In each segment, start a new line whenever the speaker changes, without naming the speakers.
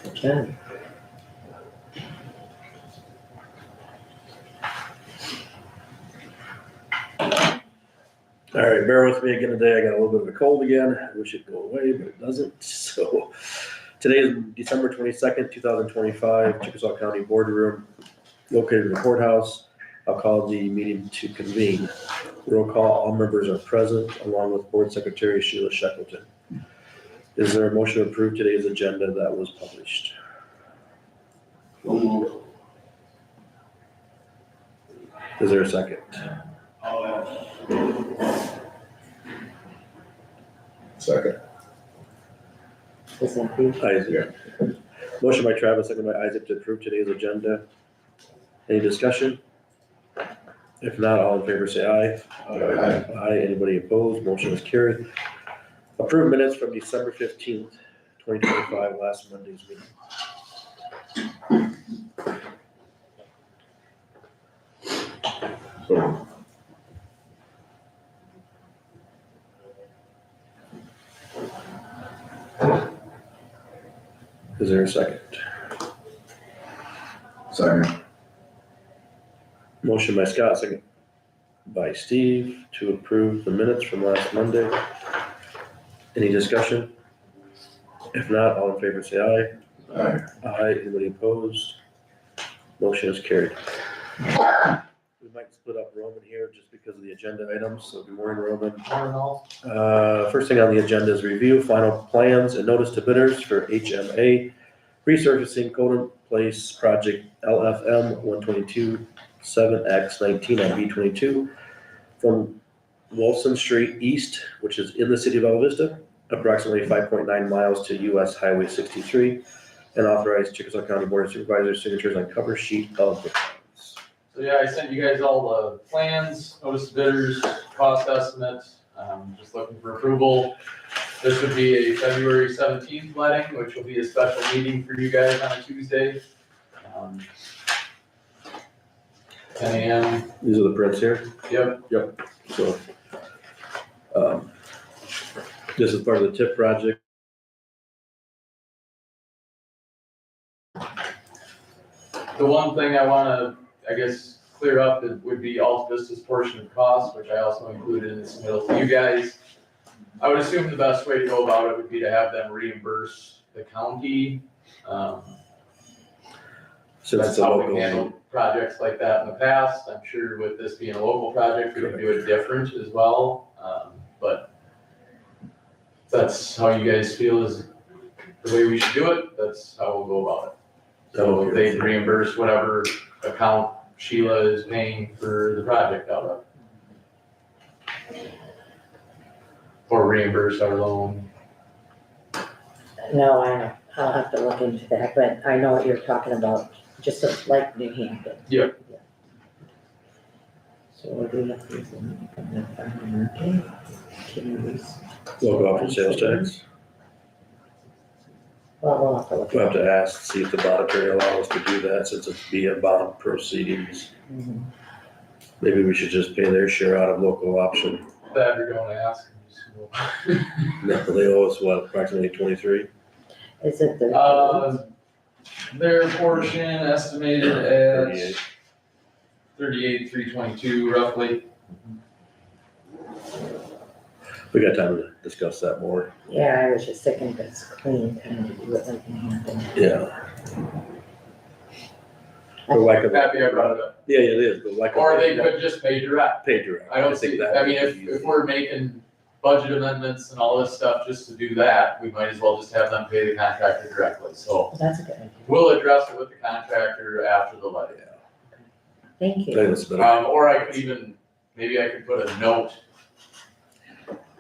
Okay.
All right, bear with me again today. I got a little bit of a cold again. I wish it'd go away, but it doesn't. So today is December 22nd, 2025, Chickasaw County Boardroom, located in the courthouse. I'll call the meeting to convene. Roll call, all members are present, along with Board Secretary Sheila Shackleton. Is there a motion to approve today's agenda that was published? Is there a second?
Second.
Is that you?
Isaac. Motion by Travis, second by Isaac to approve today's agenda. Any discussion? If not, all in favor say aye.
Aye.
Aye. Anybody opposed? Motion is carried. Approved minutes from December 15th, 2025, last Monday's meeting.
So,
Is there a second?
second.
Motion by Scott, second by Steve to approve the minutes from last Monday. Any discussion? If not, all in favor say aye.
Aye.
Aye. Anybody opposed? Motion is carried. We might split up Roman here just because of the agenda items, so good morning, Roman. First thing on the agenda is review final plans and notice to bidders for HMA resurfacing Golden Place Project LFM 122 7X19 on B22 from Wilson Street East, which is in the city of Bella Vista, approximately 5.9 miles to US Highway 63, and authorize Chickasaw County Board of Supervisors signatures on cover sheet of the plans.
So yeah, I sent you guys all the plans, notice to bidders, cost estimates, just looking for approval. This would be a February 17th letting, which will be a special meeting for you guys on a Tuesday. 10 a.m.
These are the prints here.
Yep.
So, this is part of the TIP project.
The one thing I wanna, I guess, clear up would be Alta Vista's portion of cost, which I also included in the submittal to you guys. I would assume the best way to go about it would be to have them reimburse the county.
Since
That's
it's a
how
local.
we handled projects like that in the past. I'm sure with this being a local project, we can do it different as well. But if that's how you guys feel is the way we should do it, that's how we'll go about it. So if they reimburse whatever account Sheila is paying for the project out of. Or reimburse our loan.
No, I'll have to look into that, but I know what you're talking about, just like New Hampton.
Yep.
Yeah. So what do we have to do? Okay. Can you use?
Local option sales tax.
Well, we'll have to look.
We'll have to ask, see if the monetary allows us to do that since it's via bond proceedings.
Mhm.
Maybe we should just pay their share out of local option.
That you're going to ask.
No, they owe us what, approximately 23?
Is it the?
Their portion estimated at 38,322 roughly.
We got time to discuss that more.
Yeah, I was just thinking if it's clean, kind of do it like New Hampton.
Yeah. But like a,
Happy I brought it up.
yeah, it is, but like.
Or they could just pay direct.
Pay direct.
I don't
think
see,
that
I mean,
would be
if we're making budget amendments and all this stuff just to do that, we might as well just have them pay the contractor directly. So
Well, that's a good idea.
we'll address it with the contractor after the letting.
Thank
I think
you.
that's better.
Or I could even, maybe I could put a note.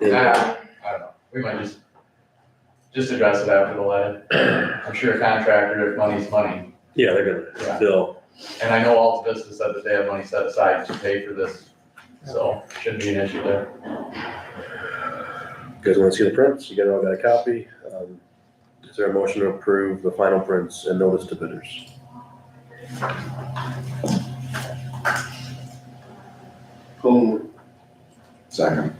Yeah.
I don't know. We might just address it after the letting. I'm sure a contractor, if money's money.
Yeah, they're
Yeah.
gonna bill.
And I know Alta Vista said that they have money set aside to pay for this. So shouldn't be an issue there.
You guys wanna see the prints? You guys all got a copy? Is there a motion to approve the final prints and notice to bidders?
Second.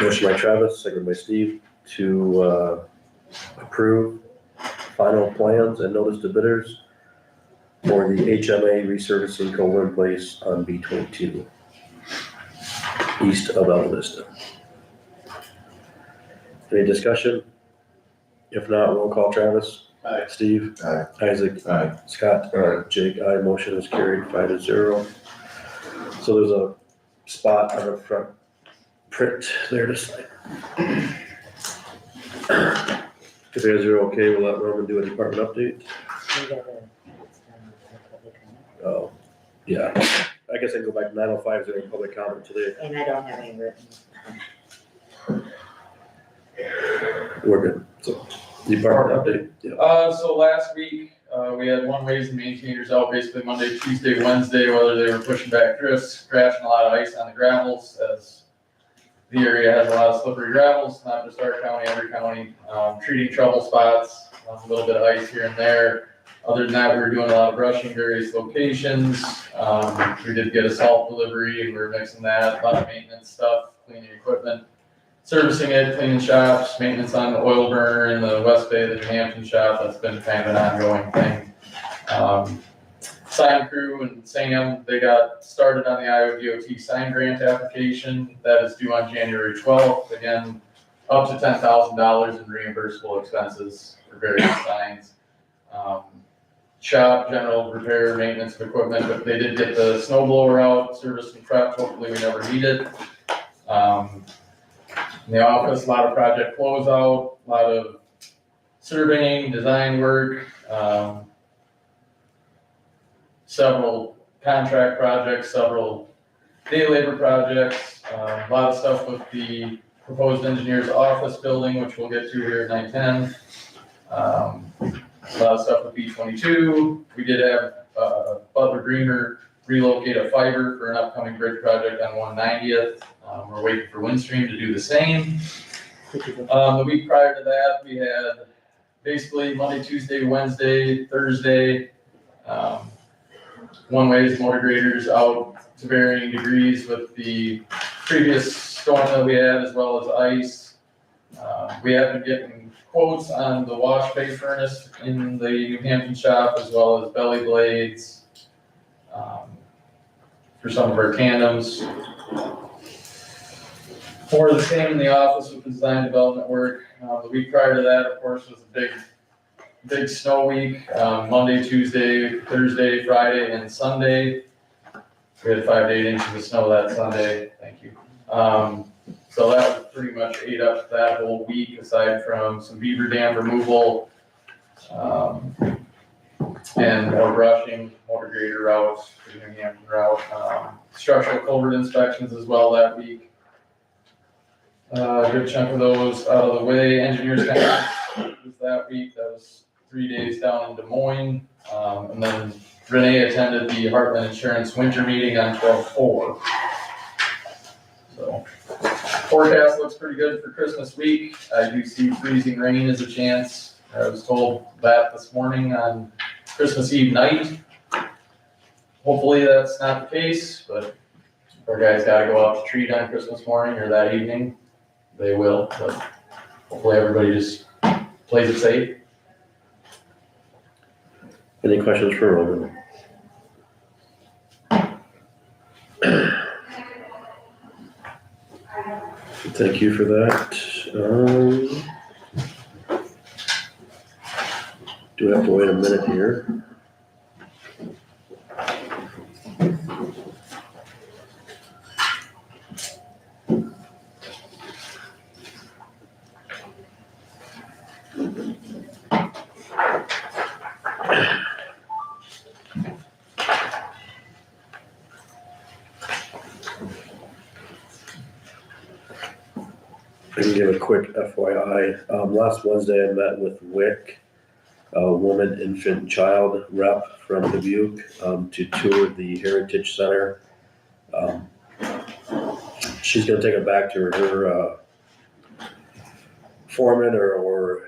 Motion by Travis, second by Steve, to approve final plans and notice to bidders for the HMA resurfacing culvert in place on B-22, east of El Vista. Any discussion? If not, roll call. Travis?
Aye.
Steve?
Aye.
Isaac?
Aye.
Scott?
Aye.
Jake? Aye. Motion is carried 5-0. So there's a spot on the front print there to sign. If you guys are okay, we'll let Roman do a department update.
We gotta, it's done with public comment.
Oh, yeah. I guess I can go back to 9:05, there public comment today.
And I don't have any written.
We're good. So, department update, yeah.
So last week, we had one ways and maintainers out basically Monday, Tuesday, Wednesday, whether they were pushing back drifts, scratching a lot of ice on the gravels, as the area has a lot of slippery gravels, not just our county, every county, treating trouble spots, a little bit of ice here and there. Other than that, we were doing a lot of brushing various locations. We did get a salt delivery and we were mixing that, a lot of maintenance stuff, cleaning equipment, servicing it, cleaning shops, maintenance on the oil burner in the West Bay, the New Hampton shop. That's been kind of an ongoing thing. Sign crew and Sam, they got started on the Iowa DOT sign grant application. That is due on January 12th. Again, up to $10,000 in reimbursable expenses for various signs. Shop, general repair, maintenance of equipment, but they did get the snow blower out, serviced and prepped. Hopefully we never need it. In the office, a lot of project closeout, a lot of surveying, design work, several contract projects, several day labor projects, a lot of stuff with the proposed engineer's office building, which we'll get to here at 9:10. A lot of stuff with B-22. We did have Butler Greener relocate a fiber for an upcoming bridge project on 190th. We're waiting for Windstream to do the same. The week prior to that, we had basically Monday, Tuesday, Wednesday, Thursday, one-ways, motor graders out to varying degrees with the previous storm that we had, as well as ice. We have been getting quotes on the wash bay furnace in the New Hampton shop, as well as belly blades for some of our tandems. For the same in the office with the design development work. The week prior to that, of course, was a big snow week. Monday, Tuesday, Thursday, Friday, and Sunday. We had 5 to 8 inches of snow that Sunday. Thank you. So that was pretty much ate up that whole week, aside from some beaver dam removal, and more brushing, motor grader routes, the New Hampton route, structural culvert inspections as well that week. A good chunk of those out of the way. Engineers conference was that week. That was 3 days down in Des Moines. And then Renee attended the Heartland Insurance winter meeting on 12/4. So forecast looks pretty good for Christmas week. I do see freezing rain as a chance. I was told that this morning on Christmas Eve night. Hopefully that's not the case, but if our guys gotta go out to treat on Christmas morning or that evening, they will, but hopefully everybody just plays it safe.
Any questions for Roman? Thank you for that. Do I have to wait a minute here? I can give a quick FYI. Last Wednesday I met with WIC, a woman, infant, and child rep from Dubuque, to tour the Heritage Center. She's gonna take it back to her foreman or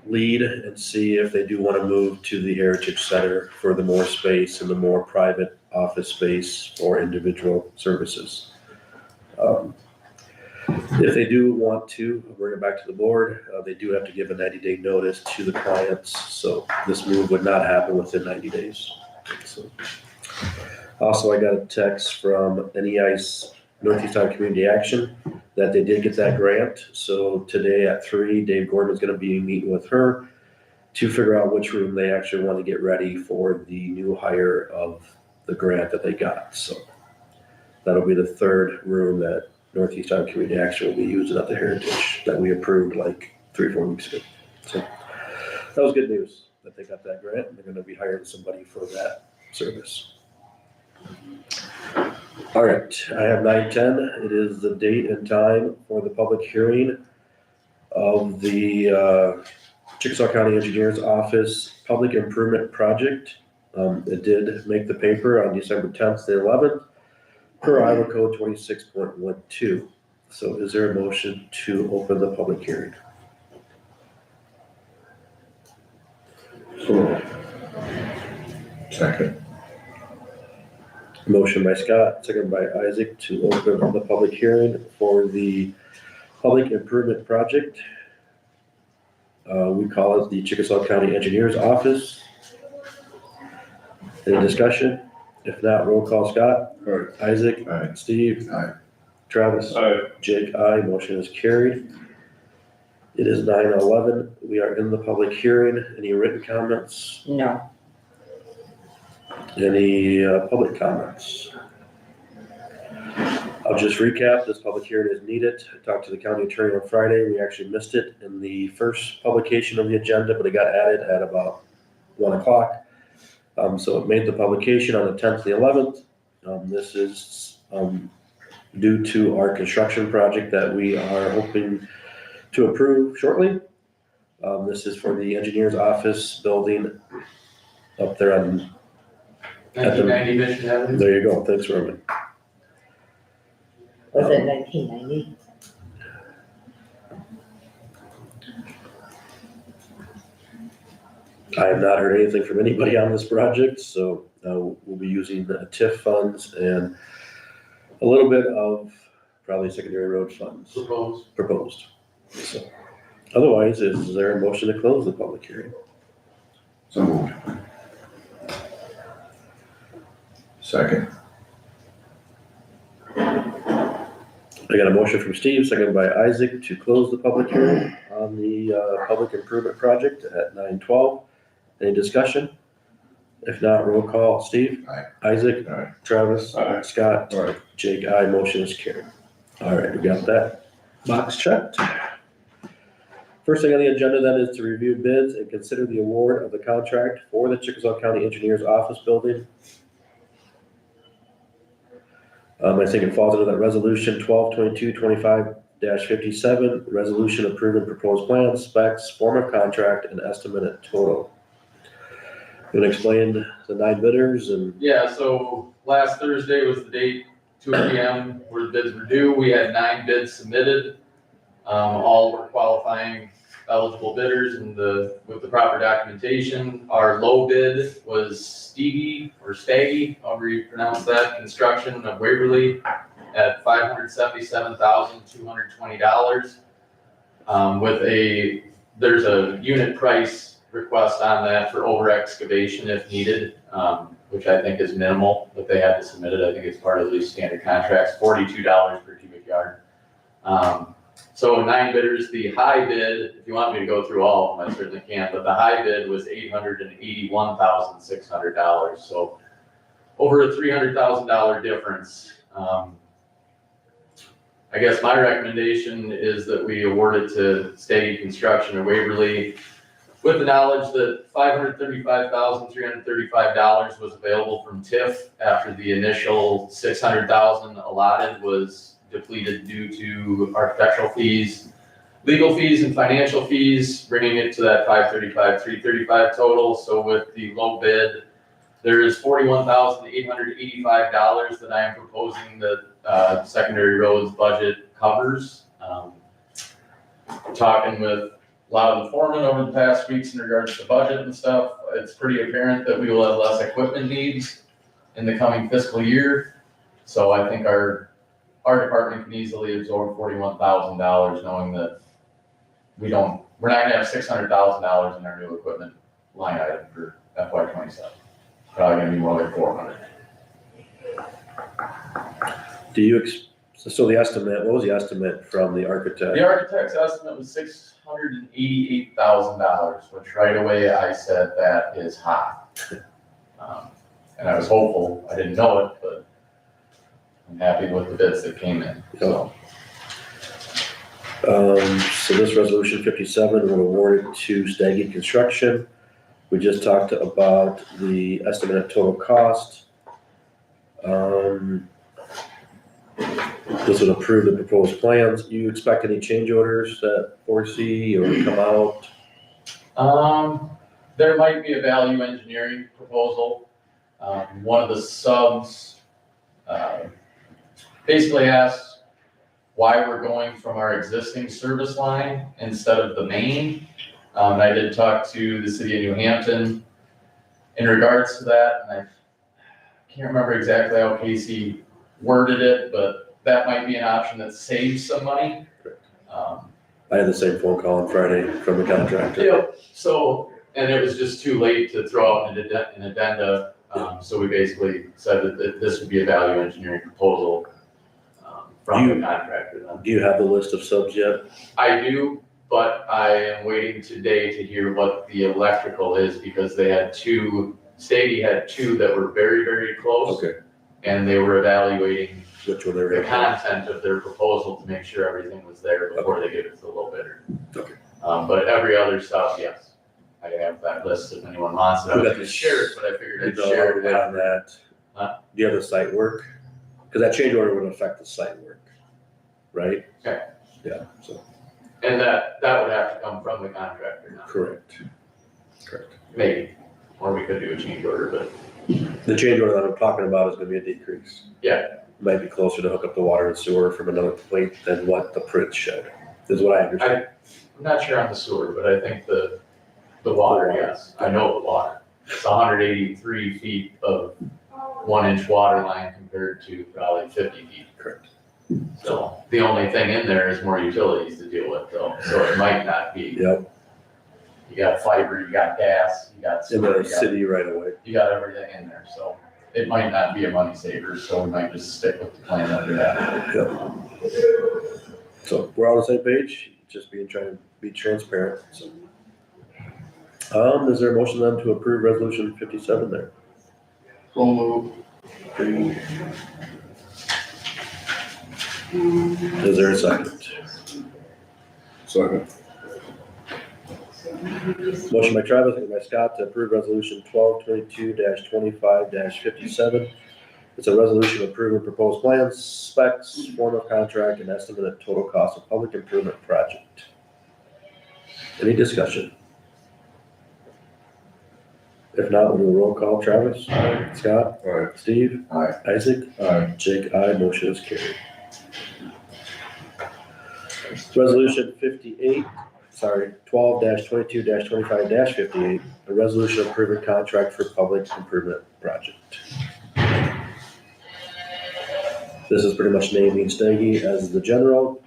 lead and see if they do wanna move to the Heritage Center for the more space and the more private office space for individual services. If they do want to bring it back to the board, they do have to give a 90-day notice to the clients, so this move would not happen within 90 days. So, also, I got a text from NEI's Northeast Iowa Community Action that they did get that grant. So today at 3, Dave Gordon is gonna be meeting with her to figure out which room they actually want to get ready for the new hire of the grant that they got. So that'll be the 3rd room that Northeast Iowa Community Action will be using at the Heritage that we approved like 3 or 4 weeks ago. So that was good news that they got that grant and they're gonna be hiring somebody for that service. All right, I have 9:10. It is the date and time for the public hearing of the Chickasaw County Engineers Office Public Improvement Project. It did make the paper on December 10th to 11th per Iowa Code 26.12. So is there a motion to open the public hearing?
Second.
Motion by Scott, second by Isaac to open the public hearing for the Public Improvement Project. We call it the Chickasaw County Engineers Office. Any discussion? If not, roll call. Scott?
Aye.
Isaac?
Aye.
Steve?
Aye.
Travis?
Aye.
Jake, aye. Motion is carried. It is 9:11. We are in the public hearing. Any written comments?
No.
Any public comments? I'll just recap. This public hearing is needed. I talked to the county attorney on Friday. We actually missed it in the first publication of the agenda, but it got added at about 1 o'clock. So it made the publication on the 10th, the 11th. This is due to our construction project that we are hoping to approve shortly. This is for the engineer's office building up there on,
1990 Mission Avenue.
there you go. Thanks, Roman.
Was it 1990?
I have not heard anything from anybody on this project, so we'll be using the TIF funds and a little bit of probably secondary road funds proposed. So, otherwise, is there a motion to close the public hearing?
So moved. Second.
I got a motion from Steve, seconded by Isaac to close the public hearing on the public improvement project at 9:12. Any discussion? If not, roll call. Steve?
Aye.
Isaac?
Aye.
Travis?
Aye.
Scott?
Aye.
Jake, aye. Motion is carried. All right, we got that box checked. First thing on the agenda then is to review bids and consider the award of the contract for the Chickasaw County Engineers Office Building. I think it falls under that resolution 12/22/25-57, resolution approving proposed plans, specs, form of contract, and estimated total. You want to explain the 9 bidders and?
Yeah, so last Thursday was the date, 2 p.m., where the bids were due. We had 9 bids submitted. All were qualifying eligible bidders and with the proper documentation. Our low bid was Stevie or Staggy, however you pronounce that, Construction of Waverly at $577,220. There's a unit price request on that for over excavation if needed, which I think is minimal, but they had to submit it. I think it's part of these standard contracts, $42 per cubic yard. So 9 bidders, the high bid, if you want me to go through all of them, I certainly can, but the high bid was $881,600. So over a $300,000 difference. I guess my recommendation is that we award it to Staggy Construction of Waverly with the knowledge that $535,335 was available from TIF after the initial $600,000 allotted was depleted due to architectural fees, legal fees, and financial fees, bringing it to that $535,335 total. So with the low bid, there is $41,885 that I am proposing that secondary roads budget covers. Talking with a lot of the foremen over the past weeks in regards to budget and stuff, it's pretty apparent that we will have less equipment needs in the coming fiscal year. So I think our our department can easily absorb $41,000 knowing that we're not gonna have $600,000 in our new equipment line item for FY '27. Probably gonna be more like 400.
So the estimate, what was the estimate from the architect?
The architect's estimate was $688,000, which right away I said that is high. And I was hopeful, I didn't know it, but I'm happy with the bids that came in, so.
So this resolution 57 will award it to Staggy Construction. We just talked about the estimated total cost. This would approve the proposed plans. You expect any change orders that foresee or come out?
There might be a value engineering proposal. One of the subs, basically asks why we're going from our existing service line instead of the main. I did talk to the city of New Hampton in regards to that, and I can't remember exactly how Casey worded it, but that might be an option that saves some money.
I had the same phone call on Friday from the contractor.
Yep, so, and it was just too late to throw out an addenda, so we basically said that this would be a value engineering proposal from the contractor then.
Do you have the list of subs yet?
I do, but I am waiting today to hear what the electrical is, because they had Stady had two that were very, very close.
Okay.
And they were evaluating
Which one they're
the content of their proposal to make sure everything was there before they give it to the low bidder.
Okay.
But every other stuff, yes. I have that list if anyone wants it. I was gonna share it, but I figured I'd share it
on that.
Huh?
Do you have the site work? Because that change order would affect the site work, right?
Okay.
Yeah, so,
And that would have to come from the contractor now,
correct.
maybe. Or we could do a change order, but
The change order that I'm talking about is gonna be a decrease.
yeah,
Might be closer to hook up the water and sewer from another point than what the print showed, is what I understand.
I'm not sure on the sewer, but I think the water, yes. I know the water. It's 183 feet of 1-inch water line compared to probably 50 feet.
Correct.
So the only thing in there is more utilities to deal with though, so it might not be.
Yep,
You got fiber, you got gas, you got
in
sewer,
the city right away.
you got everything in there, so it might not be a money saver, so we might just stick with the plan that we have.
Yep. So we're all on the same page, just trying to be transparent, so. Is there a motion then to approve resolution 57 there?
So moved.
Is there a second?
Second.
Motion by Travis, second by Scott to approve resolution 1222-25-57. It's a resolution approving proposed plans, specs, form of contract, and estimated total cost of public improvement project. Any discussion? If not, we'll do a roll call. Travis? Scott?
Aye.
Steve?
Aye.
Isaac?
Aye.
Jake, aye. Motion is carried. Resolution 12-22-25-58, a resolution approving contract for public improvement project. This is pretty much naming Staggy as the general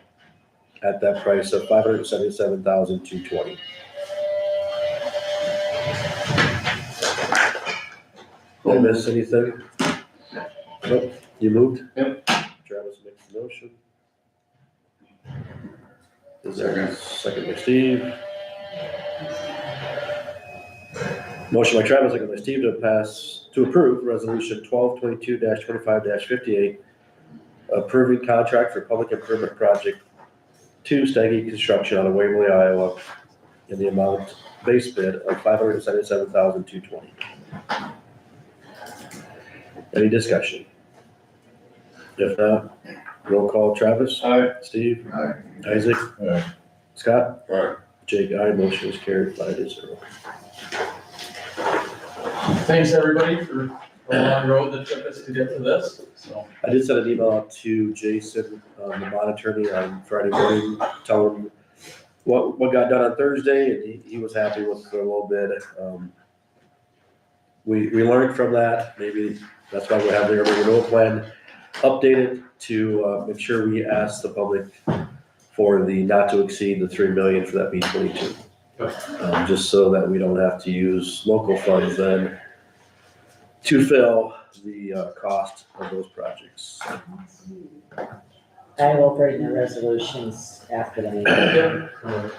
at that price of $577,220. Did I miss anything? Nope. You moved?
Yep.
Travis makes the motion. Is there a second by Steve? Motion by Travis, second by Steve to approve resolution 1222-25-58, approving contract for public improvement project to Staggy Construction out of Waverly, Iowa, in the amount base bid of $577,220. Any discussion? If not, roll call. Travis?
Aye.
Steve?
Aye.
Isaac?
Aye.
Scott?
Aye.
Jake, aye. Motion is carried 5-0.
Thanks, everybody, for the long road that took us to get to this, so.
I did send an email out to Jason, the bond attorney, on Friday morning, telling him what got done on Thursday, and he was happy with it a little bit. We learned from that. Maybe that's why we have the urban renewal plan. update it to make sure we ask the public for the not to exceed the 3 million for that B-22. Just so that we don't have to use local funds then to fill the cost of those projects.
I will bring the resolutions after the meeting.
Yeah.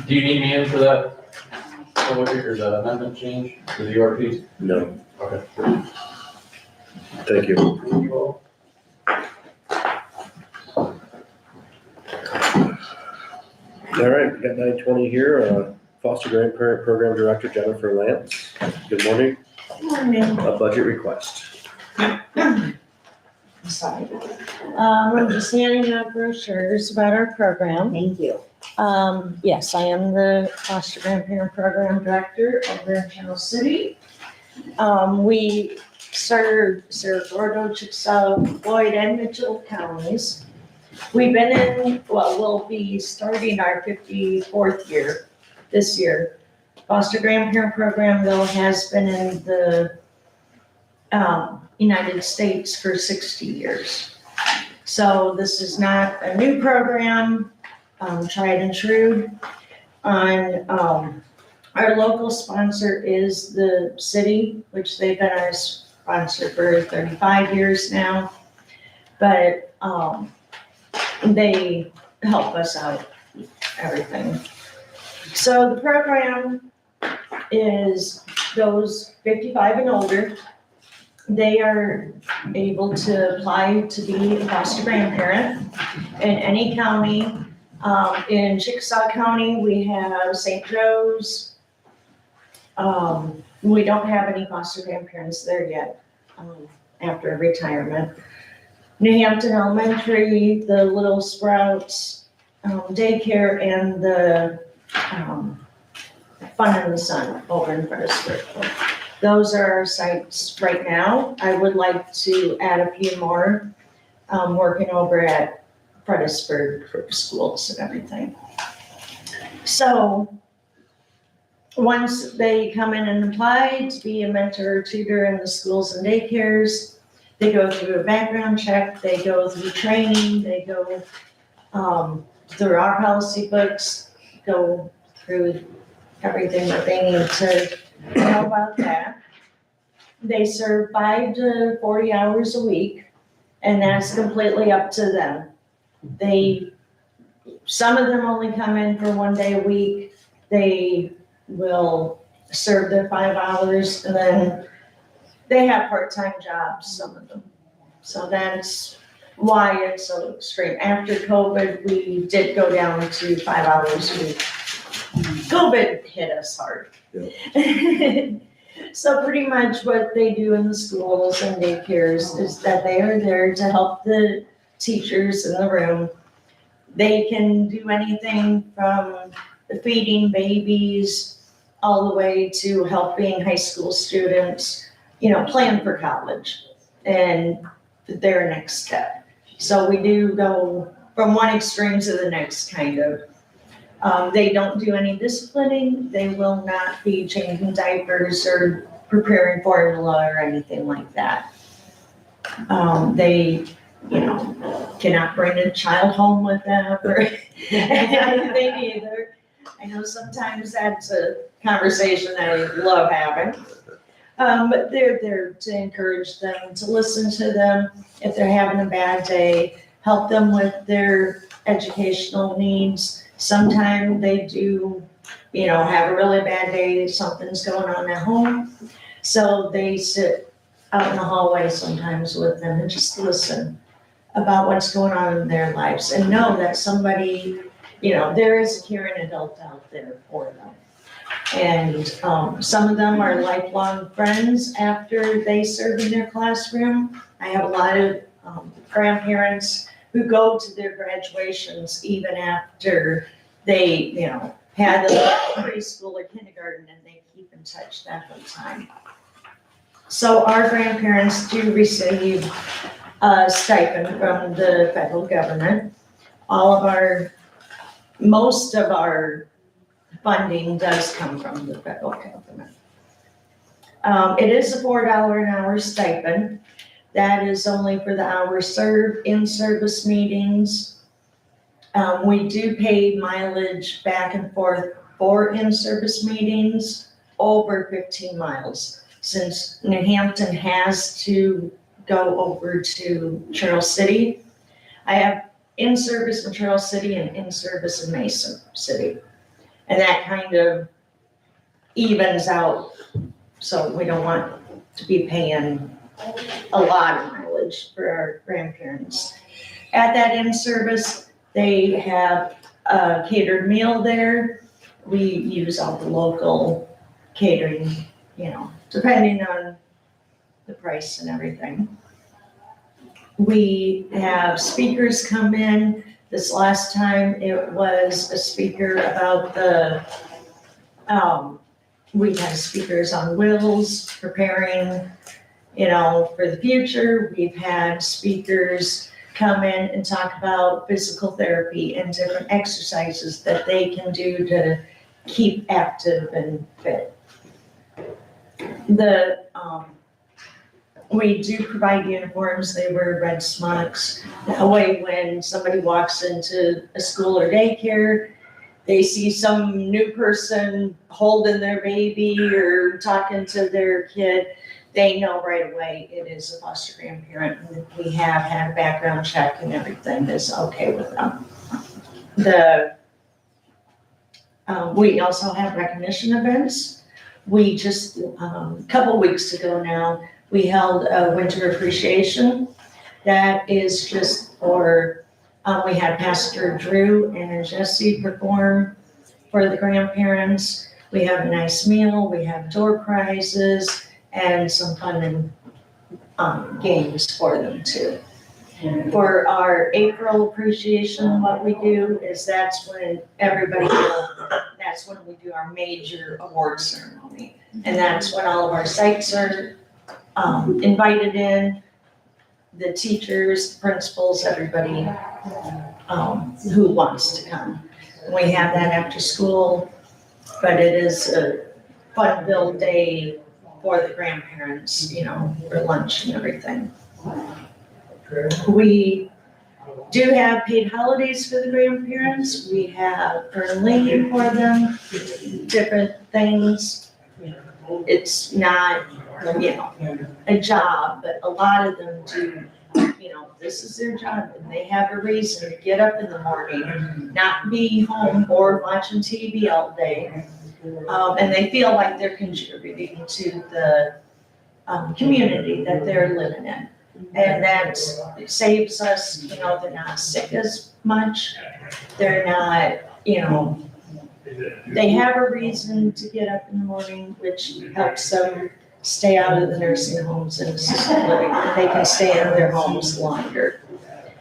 Do you need me in for that? Or the amendment change to the URP?
No,
Okay.
thank you. All right, we got 9:20 here. Foster Grandparent Program Director Jennifer Lance. Good morning.
Good morning.
A budget request.
Sorry. I'm just handing out brochures about our program.
Thank you.
Yes, I am the foster grandparent program director over in Channel City. We serve Gordo, Chickasaw, Floyd, and Mitchell counties. We've been in, well, we'll be starting our 54th year this year. Foster grandparent program though has been in the United States for 60 years. So this is not a new program, tried and true. Our local sponsor is the city, which they've been our sponsor for 35 years now. But they help us out, everything. So the program is those 55 and older. They are able to apply to be a foster grandparent in any county. In Chickasaw County, we have St. Joe's. We don't have any foster grandparents there yet, after retirement. New Hampton Elementary, the Little Sprouts, daycare, and the, Fun in the Sun over in Fredericksburg. Those are our sites right now. I would like to add a few more, working over at Fredericksburg schools and everything. So once they come in and apply to be a mentor or tutor in the schools and daycares, they go through a background check, they go through training, they go through our policy books, go through everything that they need to know about that. They serve 5 to 40 hours a week, and that's completely up to them. Some of them only come in for 1 day a week. They will serve their 5 hours, and then they have part-time jobs, some of them. So that's why it's so extreme. After COVID, we did go down to 5 hours a week. COVID hit us hard. Yeah. So pretty much what they do in the schools and daycares is that they are there to help the teachers in the room. They can do anything from feeding babies all the way to helping high school students, plan for college and their next step. So we do go from one extreme to the next, kind of. They don't do any disciplining. They will not be changing diapers or preparing formula or anything like that. They, cannot bring a child home with them or anything either. I know sometimes that's a conversation I love having. But they're there to encourage them, to listen to them if they're having a bad day, help them with their educational needs. Sometimes they do, have a really bad day, something's going on at home. So they sit out in the hallway sometimes with them and just listen about what's going on in their lives and know that somebody, there is a caring adult out there for them. And some of them are lifelong friends after they serve in their classroom. I have a lot of grandparents who go to their graduations even after they, had the preschool or kindergarten, and they keep in touch that whole time. So our grandparents do receive a stipend from the federal government. Most of our funding does come from the federal government. It is a $4 an hour stipend. That is only for the hours served in-service meetings. We do pay mileage back and forth for in-service meetings over 15 miles. Since New Hampton has to go over to Trail City, I have in-service in Trail City and in-service in Mason City. And that kind of evens out, so we don't want to be paying a lot of mileage for our grandparents. At that in-service, they have a catered meal there. We use all the local catering, depending on the price and everything. We have speakers come in. This last time it was a speaker about we had speakers on wills, preparing, for the future. We've had speakers come in and talk about physical therapy and different exercises that they can do to keep active and fit. We do provide uniforms. They wear red smocks. That way when somebody walks into a school or daycare, they see some new person holding their baby or talking to their kid, they know right away it is a foster grandparent. We have had a background check and everything is okay with them. We also have recognition events. We just, a couple weeks ago now, we held a winter appreciation. That is just for, we had Pastor Drew and Jesse perform for the grandparents. We have a nice meal, we have door prizes, and some fun and games for them too. For our April appreciation, what we do is that's when that's when we do our major award ceremony. And that's when all of our sites are invited in, the teachers, principals, everybody who wants to come. We have that after school, but it is a fun-filled day for the grandparents, for lunch and everything. We do have paid holidays for the grandparents. We have earned leave for them, different things. It's not, a job, but a lot of them do, this is their job and they have a reason to get up in the morning, not be home bored watching TV all day. And they feel like they're contributing to the community that they're living in. And that saves us, they're not sick as much. They're not, they have a reason to get up in the morning, which helps them stay out of the nursing homes and assisted living. They can stay in their homes longer.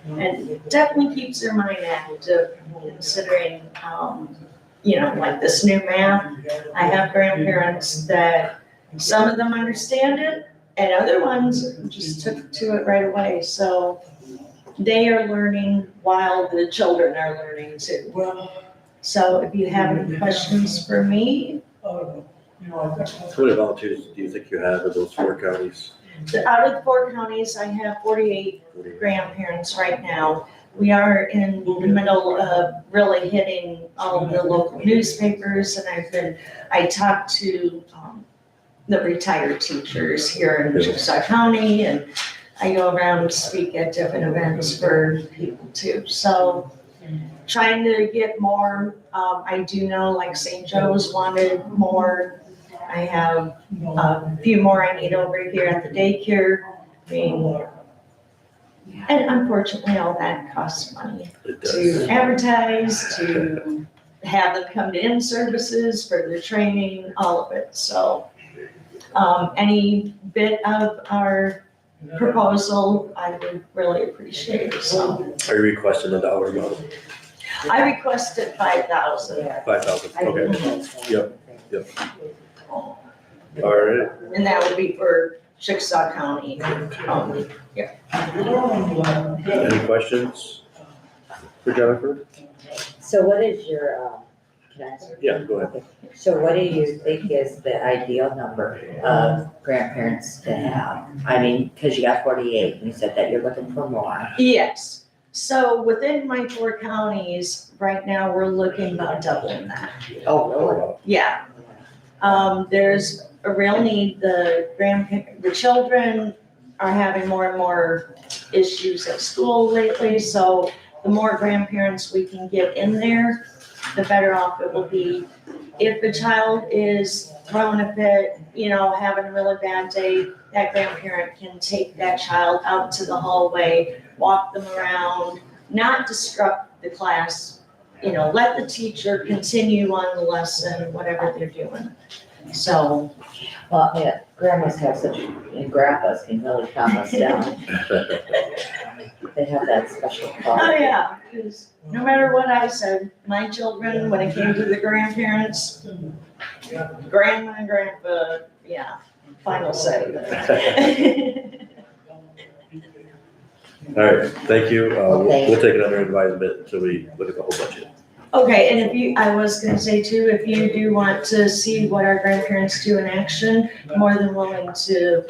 And it definitely keeps their mind active, considering, like this new math. I have grandparents that some of them understand it and other ones just took to it right away. So they are learning while the children are learning too. So if you have any questions for me.
How many volunteers do you think you have in those 4 counties?
Out of the 4 counties, I have 48 grandparents right now. We are in the middle of really hitting all of the local newspapers, and I talked to the retired teachers here in Chickasaw County, and I go around and speak at different events for people too. So trying to get more, I do know like St. Joe's wanted more. I have a few more I need over here at the daycare. And unfortunately, all that costs money to advertise, to have them come to in-services for their training, all of it. So any bit of our proposal, I would really appreciate. So
Are you requesting a dollar amount?
I requested 5,000.
5,000, okay. Yep. All right.
And that would be for Chickasaw County.
Any questions for Jennifer?
So what is your, can
Yeah, go ahead.
So what do you think is the ideal number of grandparents to have? I mean, because you got 48, and you said that you're looking for more.
Yes, so within my 4 counties, right now, we're looking about doubling that.
Oh, really?
Yeah. There's a real need, the children are having more and more issues at school lately, so the more grandparents we can get in there, the better off it will be. If the child is throwing a fit, having a really bad day, that grandparent can take that child out to the hallway, walk them around, not disrupt the class, let the teacher continue on the lesson, whatever they're doing. So,
Well, yeah, grandmas have such, and grandpas can really calm us down. They have that special
oh
quality.
yeah, because no matter what I said, my children, when it came to the grandparents, grandma and grandpa, yeah, final say.
All right, thank you.
Okay.
We'll take it under advisement until we look at the whole budget.
Okay, and I was gonna say too, if you do want to see what our grandparents do in action, more than willing to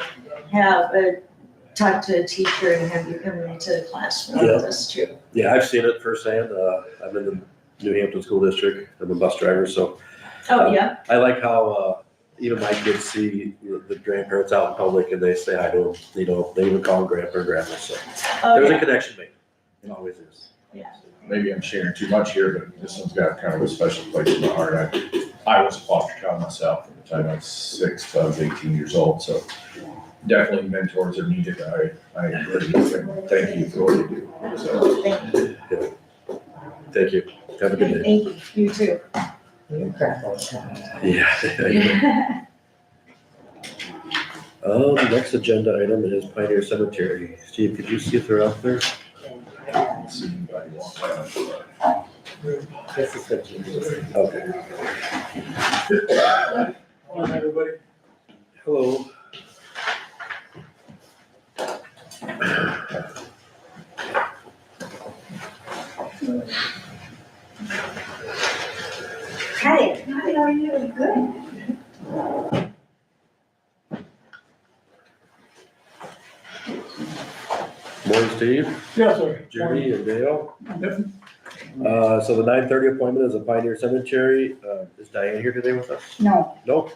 talk to a teacher and have you come into the classroom with us too.
Yeah, I've seen it firsthand. I'm in the New Hampton School District. I'm a bus driver, so
Oh, yeah,
I like how even my kids see the grandparents out in public and they say hi to them. They even call them grandpa or grandma, so
oh,
there's a
yeah,
connection made. It always is.
Maybe I'm sharing too much here, but this one's got kind of a special place in my heart. I was a foster child myself from the time I was 6 to I was 18 years old, so definitely mentors are needed. I agree. Thank you for what you do. So,
Thank you. Have a good day.
thank you, you too.
Your grandpa.
Yeah. The next agenda item is Pioneer Cemetery. Steve, could you see if they're out there?
I don't see anybody walk out.
This is what you do.
Okay.
Morning, everybody.
Hello.
Hi, how are you? Good.
Morning, Steve,
Yes, sir.
Judy, and Dale.
Yep.
So the 9:30 appointment is a Pioneer Cemetery. Is Diane here today with us?
No.
No?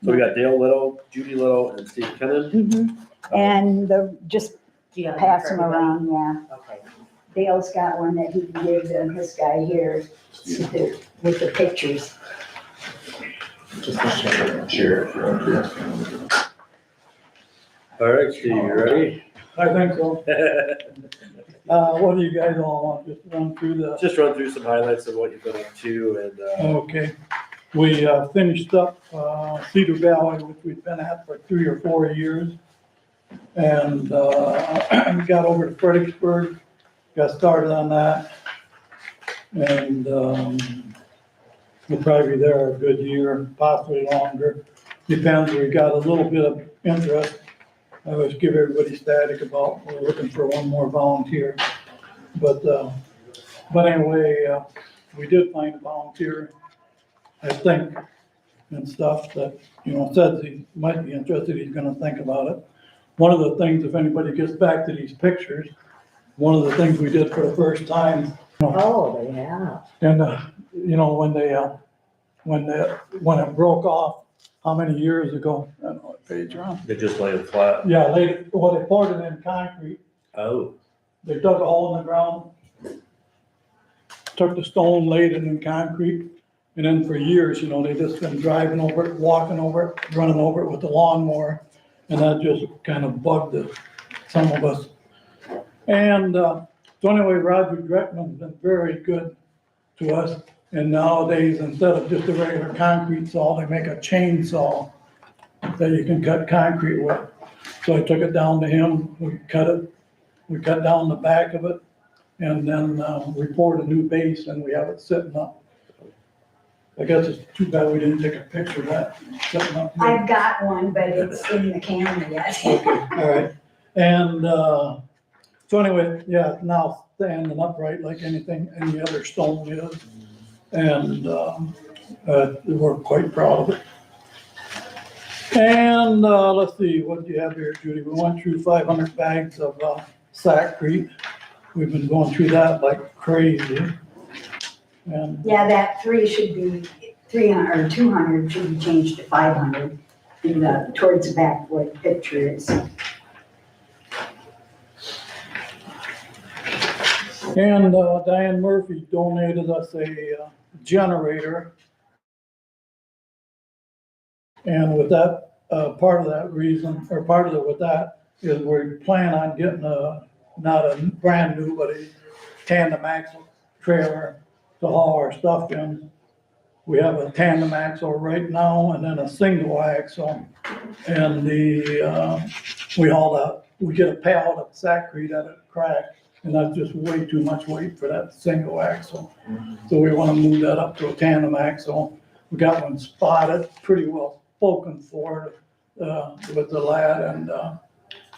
So we got Dale Little, Judy Little, and Steve Kennan.
And just
Do you have
pass
for
them
everybody?
around, yeah.
Okay.
Dale's got one that he can give to this guy here with the pictures.
Just to show you.
Sure.
All right, Steve, you ready?
I think so. What do you guys all want? Just run through the,
Just run through some highlights of what you've been up to and,
okay. We finished up Cedar Valley, which we've been at for 3 or 4 years. And we got over to Fredericksburg, got started on that. And we'll probably be there a good year, possibly longer. Depends, we got a little bit of interest. I always give everybody static about, we're looking for one more volunteer. But anyway, we did find a volunteer, I think, and stuff that, says he might be interested, he's gonna think about it. One of the things, if anybody gets back to these pictures, one of the things we did for the first time,
Oh, yeah.
and, when it broke off, how many years ago? I don't know what page you're on.
they just laying flat.
Yeah, they poured it in concrete.
Oh,
They dug a hole in the ground, took the stone, laid it in concrete, and then for years, they just been driving over it, walking over it, running over it with the lawnmower, and that just kind of bugged some of us. And so anyway, Roger Dreckman's been very good to us, and nowadays, instead of just a regular concrete saw, they make a chainsaw that you can cut concrete with. So I took it down to him, we cut down the back of it, and then we poured a new base, and we have it sitting up. I guess it's too bad we didn't take a picture of that sitting up here.
I've got one, but it's in the camera yet.
Okay, all right. And so anyway, yeah, now standing upright like any other stone is. And, we're quite proud of it. And, let's see, what do you have here, Judy? We went through 500 bags of, Sackcrete. We've been going through that like crazy. And,
Yeah, that 300 or 200 should be changed to 500 in the, towards the back where the picture is.
and Diane Murphy donated us a generator. And with that, part of that reason, or part of it with that, is we plan on getting not a brand new, but a tandem axle trailer to haul our stuff in. We have a tandem axle right now and then a single axle. And we get a pallet of Sackcrete at a crack, and that's just way too much weight for that single axle. So we wanna move that up to a tandem axle. We got one spotted, pretty well spoken for, with the lad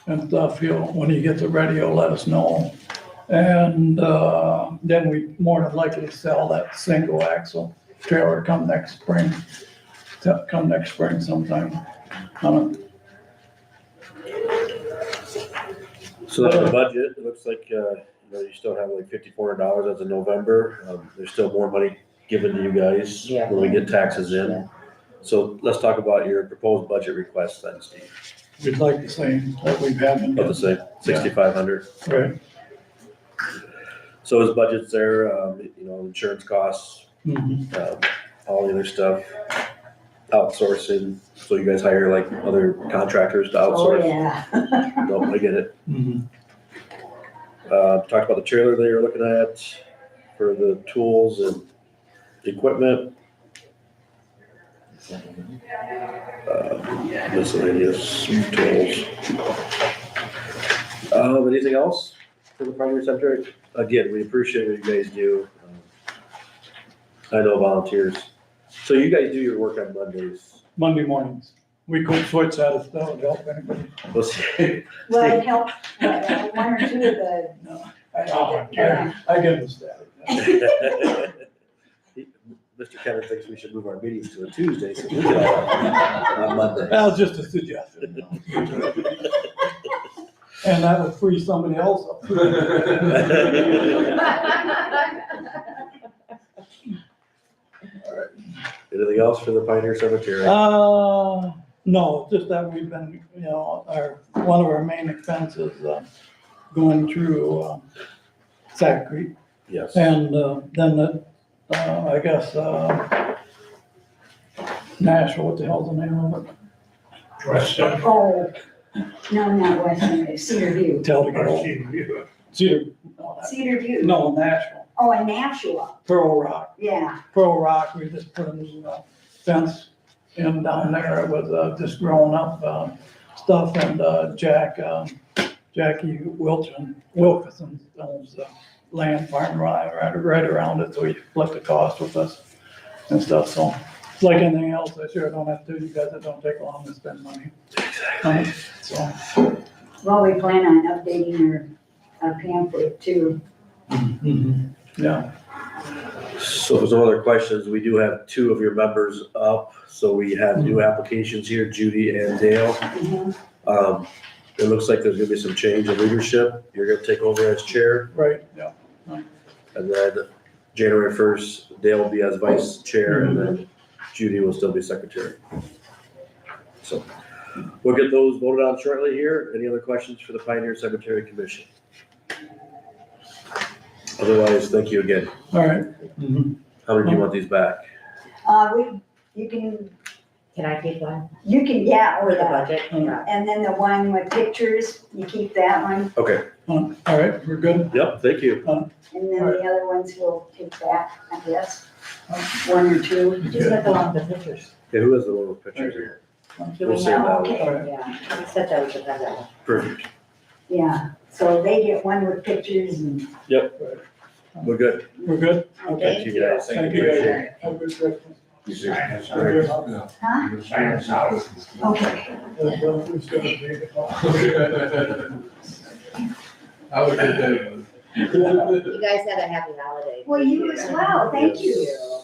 and stuff. When he gets it ready, he'll let us know. And, then we more than likely sell that single axle trailer come next spring sometime.
So that's the budget. It looks like, you still have like $5,400 as of November. There's still more money given to you guys
Yeah.
when we get taxes in.
Yeah.
So let's talk about your proposed budget request then, Steve.
We'd like the same that we've had in.
About the same, 6,500.
Right.
So his budget's there, insurance costs,
Mhm.
all the other stuff, outsourcing. So you guys hire like other contractors to
Oh,
outsource?
yeah.
No, I get it.
Mhm.
Talked about the trailer that you're looking at for the tools and equipment. Miscellaneous tools. Anything else for the primary cemetery? Again, we appreciate what you guys do. I know volunteers. So you guys do your work on Mondays.
Monday mornings. We could switch that if that would help anybody.
We'll see.
Well, it helped, one or two of the,
I get the static.
Mr. Kevin thinks we should move our meetings to a Tuesday, so we can all on Monday.
That was just a suggestion. And that would free somebody else up.
Anything else for the Pioneer Cemetery?
No, just that we've been, one of our main expenses, going through, Sackcrete.
Yes.
And, then I guess, Nashville, what the hell's the name of it?
oh, no, not Western, Cedar View.
Tell to go. Cedar,
Cedar View.
no, Nashville,
Oh, and Nashua,
Pearl Rock.
yeah.
Pearl Rock, we just put a new fence in down there with just growing up stuff, and Jackie Wilkinson owns the land farm right around it, so he split the cost with us and stuff, so it's like anything else, I sure don't have to, you guys, it don't take long to spend money.
Exactly.
So.
Well, we plan on updating our pamphlet too.
Yeah,
So if there's no other questions, we do have two of your members up, so we have new applications here, Judy and Dale.
Mhm.
It looks like there's gonna be some change in leadership. You're gonna take over as chair,
right, yeah.
and then January 1st, Dale will be as vice chair, and then Judy will still be secretary. So we'll get those voted on shortly here. Any other questions for the Pioneer Cemetery Commission? Otherwise, thank you again.
All right.
How many do you want these back?
You can,
Can I keep one
yeah, or
for the
that.
budget? Yeah.
And then the one with pictures, you keep that one,
Okay,
All right, we're good.
yep, thank you.
and then the other ones we'll take back, I guess. One or two.
Just let the one with the pictures.
Okay, who has the little pictures here?
Do
We'll
we
save
have?
that
Okay.
one.
All right.
Yeah, we said that we should have that one.
Perfect.
Yeah, so they get one with pictures and,
We're good.
We're good? Okay.
Thank you guys.
Thank you, guys. Have a good Christmas.
huh? Okay.
Have a good day.
You guys had a happy holiday.
Well, you as well, thank
Yes.
you.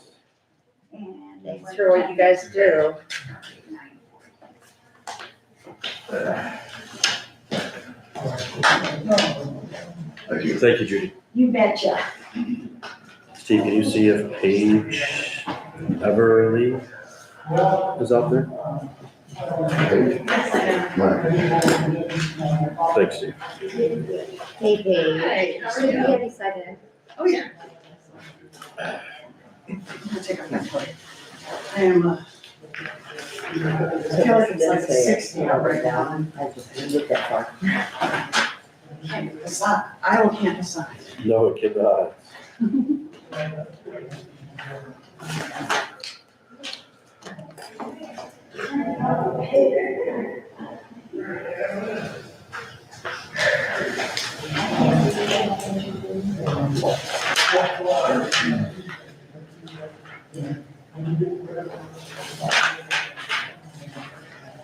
And
Thanks for what you guys do.
Thank you, Judy.
You betcha.
Steve, can you see if Paige Everly is out there? Thanks, Steve.
Hey, Paige.
How are
Do you
you?
have any side in?
Oh, yeah. I'll take off my coat. I am, I feel like it's like 60 out right now.
I just didn't get that far.
Can't decide. Iowa can't decide.
No, it cannot.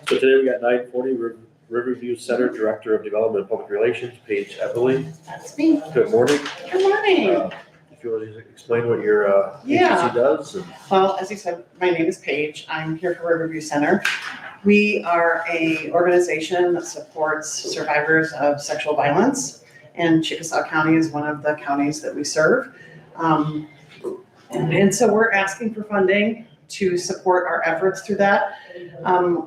So today we got 9:40, Riverview Center Director of Development and Public Relations, Paige Everly.
That's me.
Good morning.
Good morning.
If you want to explain what your
Yeah.
agency does. and-
Well, as you said, my name is Paige. I'm here for Riverview Center. We are a organization that supports survivors of sexual violence, and Chickasaw County is one of the counties that we serve. And so we're asking for funding to support our efforts through that.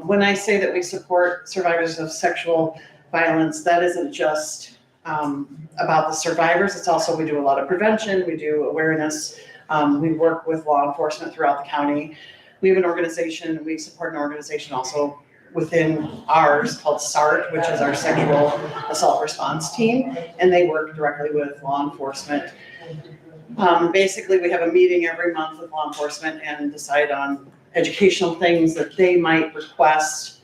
When I say that we support survivors of sexual violence, that isn't just about the survivors. It's also, we do a lot of prevention, we do awareness. We work with law enforcement throughout the county. We have an organization, we support an organization also within ours called SART, which is our Sexual Assault Response Team, and they work directly with law enforcement. Basically, we have a meeting every month with law enforcement and decide on educational things that they might request.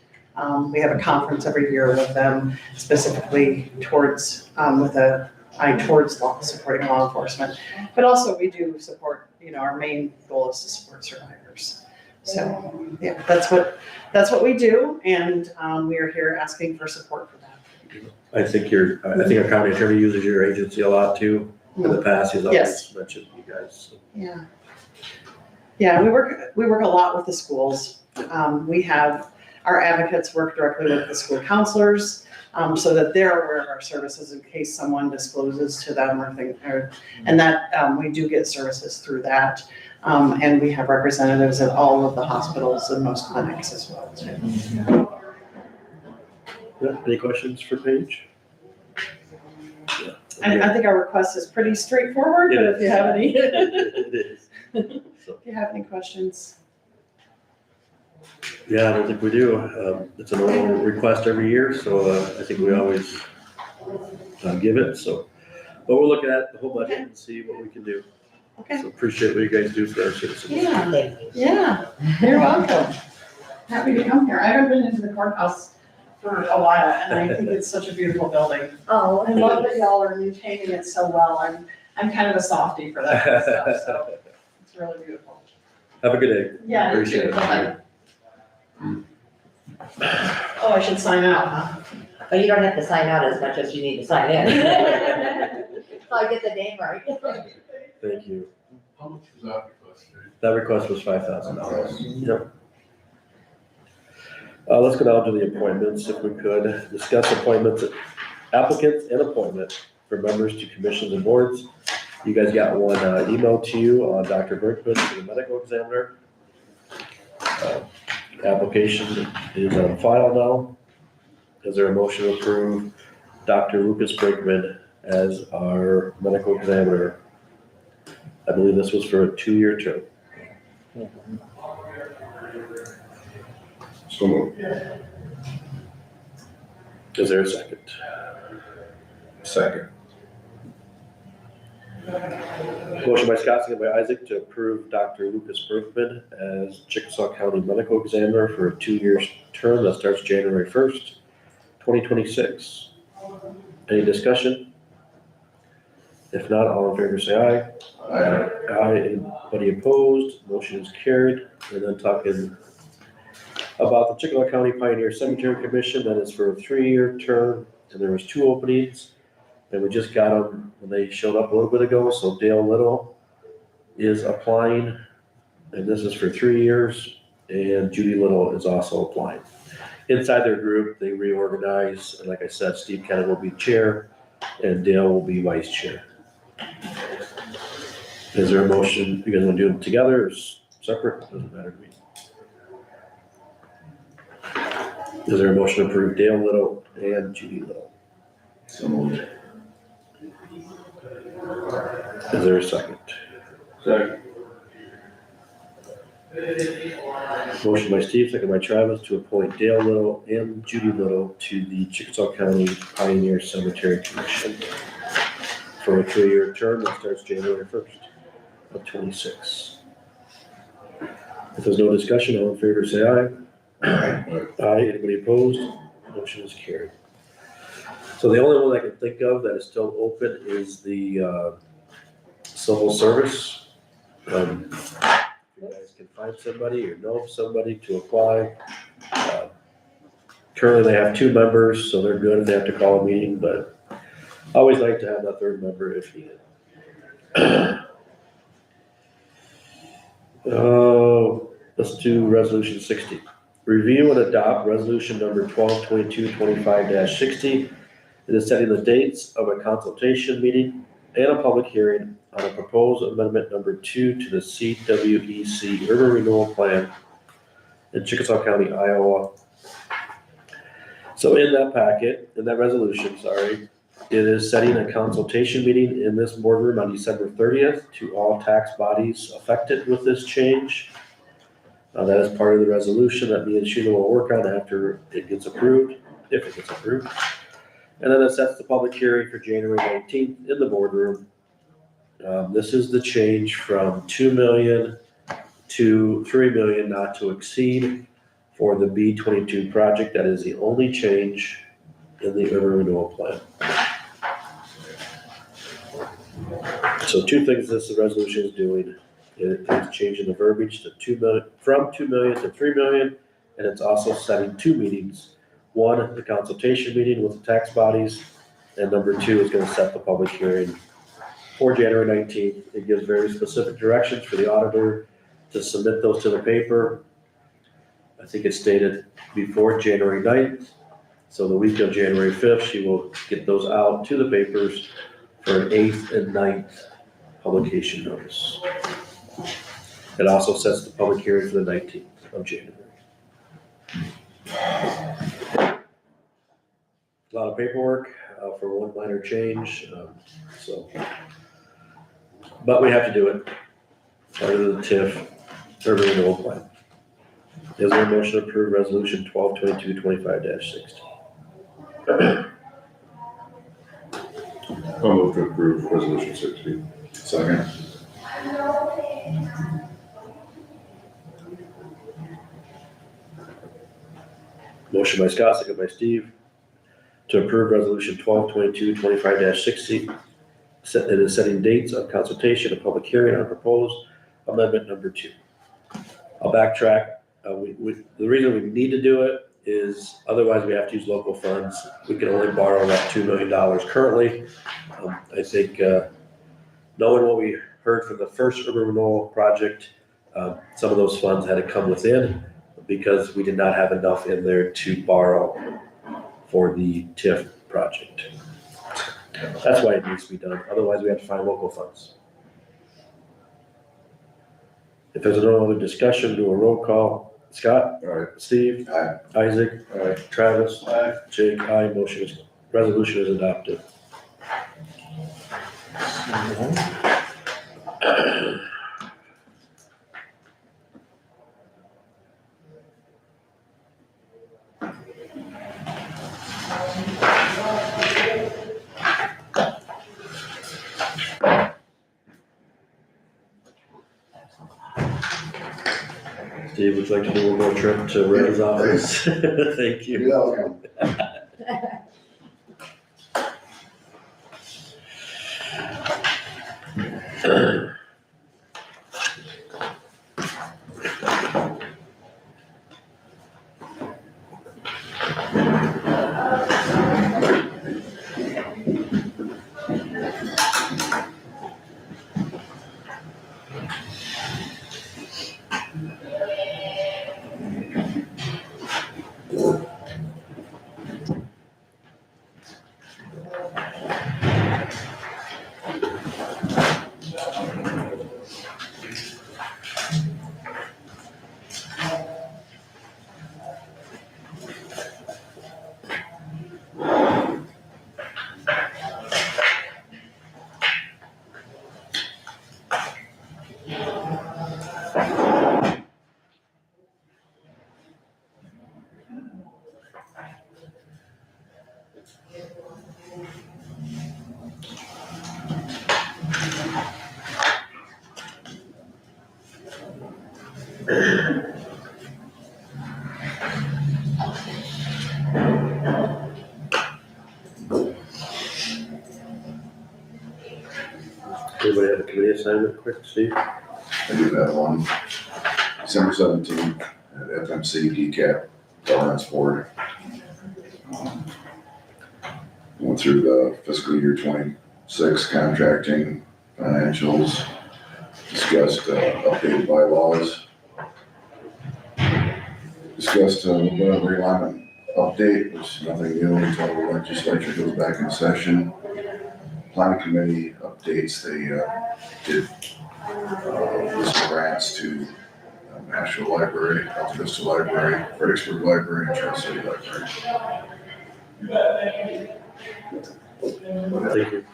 We have a conference every year with them specifically towards, with an eye towards supporting law enforcement. But also we do support, our main goal is to support survivors. So, yeah, that's what we do, and we are here asking for support for that.
I think our county attorney uses your agency a lot too. In the past, he's always
Yes.
mentioned you guys.
Yeah. Yeah, we work a lot with the schools. We have, our advocates work directly with the school counselors, so that they're aware of our services in case someone discloses to them and that, we do get services through that. And we have representatives at all of the hospitals and most clinics as well too.
Yeah, any questions for Paige? Yeah.
I think our request is pretty straightforward, but if you have any,
It is. So,
if you have any questions.
yeah, I don't think we do. It's a normal request every year, so I think we always give it, so. But we're looking at the whole budget and see what we can do.
Okay.
So appreciate what you guys do for our citizens.
Yeah,
Thank you.
yeah, you're welcome. Happy to come here. I haven't been into the courthouse for a while, and I think it's such a beautiful building.
Oh,
I love that y'all are maintaining it so well. I'm kind of a softie for that kind of stuff, so it's really beautiful.
Have a good day.
Yeah, you
Appreciate
too.
it.
Bye-bye. Oh, I should sign out, huh?
But you don't have to sign out as much as you need to sign in. So I get the name right.
Thank you.
How much was that request?
That request was $5,000. Yep. Let's go down to the appointments, if we could. Discuss appointments, applicants and appointment for members to commissions and boards. You guys got one email to you on Dr. Berkman, the medical examiner. Application is on file now. Is there a motion to approve Dr. Lucas Brinkman as our medical examiner? I believe this was for a 2-year term.
So moved.
Is there a second?
Second.
Motion by Scott, second by Isaac to approve Dr. Lucas Berkman as Chickasaw County Medical Examiner for a 2-year term that starts January 1st, 2026. Any discussion? If not, all in favor say aye.
Aye.
Aye, anybody opposed? Motion is carried. And then talking about the Chickasaw County Pioneer Cemetery Commission, that is for a 3-year term, and there was 2 openings. and we just got them when they showed up a little bit ago, so Dale Little is applying, and this is for 3 years, and Judy Little is also applying. Inside their group, they reorganize, and like I said, Steve Kennedy will be chair, and Dale will be vice chair. Is there a motion, you guys wanna do them together or separate? Doesn't matter to me. Is there a motion to approve Dale Little and Judy Little?
So moved.
Is there a second?
Second.
Motion by Steve, second by Travis, to appoint Dale Little and Judy Little to the Chickasaw County Pioneer Cemetery Commission for a 3-year term that starts January 1st of 26. If there's no discussion, all in favor say aye. Aye, anybody opposed? Motion is carried. So the only one I can think of that is still open is the civil service. If you guys can find somebody or know of somebody to apply. Currently, they have 2 members, so they're good, and they have to call a meeting, but I always like to have that 3rd member if needed. Let's do resolution 60. Review and adopt resolution number 122225-60. It is setting the dates of a consultation meeting and a public hearing on a proposed amendment number 2 to the CWEC Urban Renewal Plan in Chickasaw County, Iowa. So in that packet, in that resolution, it is setting a consultation meeting in this boardroom on December 30th to all tax bodies affected with this change. That is part of the resolution that me and Sheila will work on after it gets approved, if it gets approved. And then it sets the public hearing for January 19th in the boardroom. This is the change from 2 million to 3 million not to exceed for the B22 project. That is the only change in the urban renewal plan. So 2 things this resolution is doing. It is changing the verbiage to 2 million, from 2 million to 3 million, and it's also setting 2 meetings. 1, the consultation meeting with the tax bodies, and number 2 is gonna set the public hearing for January 19th. It gives very specific directions for the auditor to submit those to the paper. I think it's stated before January 9th, so the week of January 5th, she will get those out to the papers for an 8th and 9th publication notice. It also sets the public hearing for the 19th of January. A lot of paperwork for one minor change, but we have to do it. Part of the TIF urban renewal plan. Is there a motion to approve resolution 122225-60?
I'll move to approve resolution 60. Second.
Motion by Scott, second by Steve, to approve resolution 122225-60. It is setting dates of consultation and public hearing on proposed amendment number 2. I'll backtrack. The reason we need to do it is otherwise we have to use local funds. We can only borrow that $2 million currently. I think knowing what we heard from the first urban renewal project, some of those funds had to come within because we did not have enough in there to borrow for the TIF project. That's why it needs to be done. Otherwise, we have to find local funds. If there's no other discussion, do a roll call. Scott?
Aye.
Steve?
Aye.
Isaac?
Aye.
Travis?
Aye.
Jake? Aye. Resolution is adopted. Steve, would you like to do one more trip to Red's office? Thank you.
You're welcome.
Anybody have a committee assignment quick, Steve?
I do have one, December 17th at FMC DCAT Governance Board. Went through the fiscal year 26 contracting, financials, discussed updated bylaws, discussed a little bit of realignment update, which is nothing new until the legislature goes back in session. Planning committee updates, they did some grants to National Library, Alta Vista Library, Fredericksburg Library, and Charles City Library.
Thank you.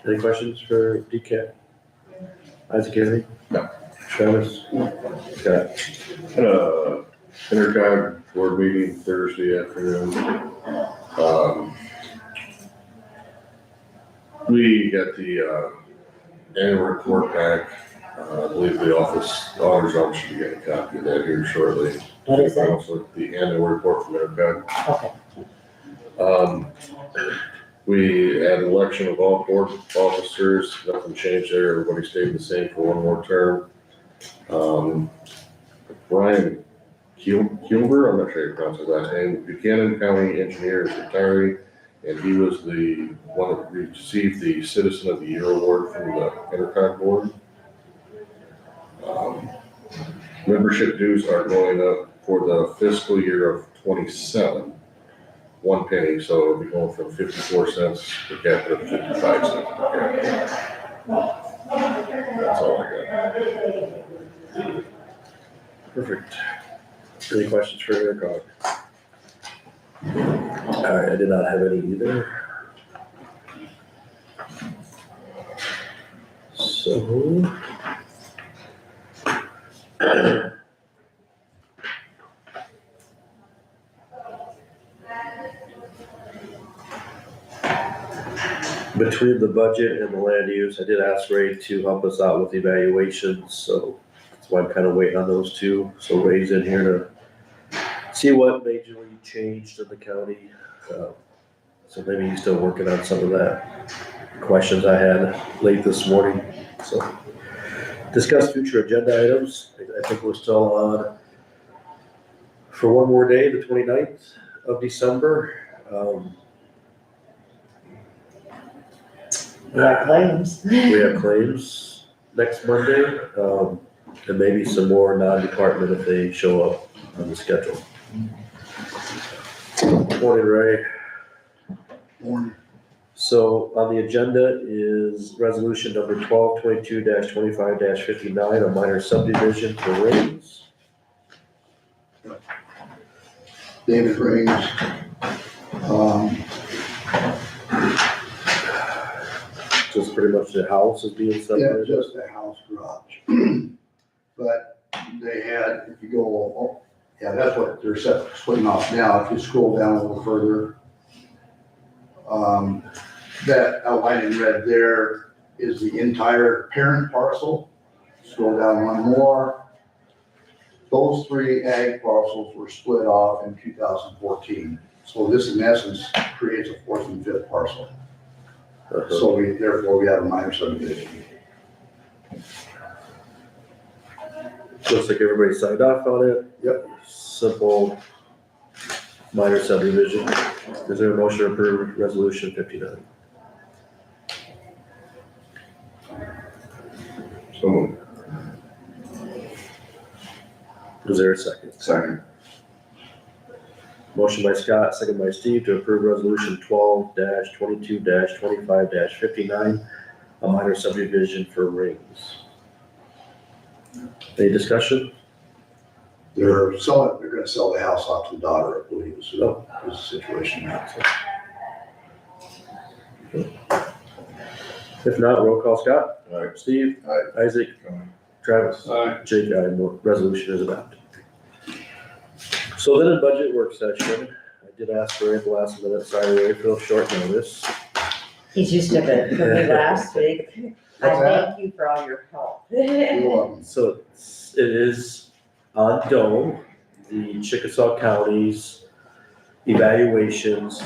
Any questions for DCAT? Isaac, anything?
No.
Travis? Scott?
Had a intercog board meeting Thursday afternoon. We got the, annual report back. I believe the auditor's office should be getting a copy of that here shortly.
What is that?
Also, the annual report from intercog.
Okay.
We had an election of all board officers, nothing changed there, everybody stayed the same for one more term. Brian Kilber, I'm not sure how you pronounce his last name, Buchanan County Engineer is retiring, and he was the one that received the Citizen of the Year award from the Intercog Board. Membership dues are going up for the fiscal year of 27. 1 penny, so it'll be going from 54 cents per capita to 55 cents per capita. That's all I got.
Perfect. Any questions for Intercog? All right, I did not have any either. So. Between the budget and the land use, I did ask Ray to help us out with evaluations, so that's why I'm kind of waiting on those two. So Ray's in here to see what majorly changed in the county. So maybe he's still working on some of that questions I had late this morning. So discuss future agenda items. I think we're still on for one more day, the 29th of December.
We got claims.
We have claims next Monday, and maybe some more non-department if they show up on the schedule. Morning, Ray.
Morning.
So on the agenda is resolution number 1222-25-59, a minor subdivision for Rings.
David Rings.
Just pretty much the house is being
Yeah,
subdivided.
just a house garage. But they had, if you go, yeah, that's what they're splitting off now. If you scroll down a little further, that outline in red there is the entire parent parcel. Scroll down one more. Those 3 ag parcels were split off in 2014. So this in essence creates a 4th and 5th parcel. So therefore we have a minor subdivision.
Looks like everybody signed off on it.
Yep.
Simple minor subdivision. Is there a motion to approve resolution 59?
So moved.
Is there a second?
Second.
Motion by Scott, second by Steve to approve resolution 12-22-25-59, a minor subdivision for Rings. Any discussion?
They're gonna sell the house off to the daughter, I believe, so is the situation now.
If not, roll call. Scott?
Aye.
Steve?
Aye.
Isaac? Travis?
Aye.
Jake, aye. Resolution is adopted. So then in budget work session, I did ask for it at the last minute, sorry, Ray, feel short notice.
He's used to it from me last week. I
What's that?
thank you for all your help.
You're welcome.
So it is on Dome, the Chickasaw County's evaluations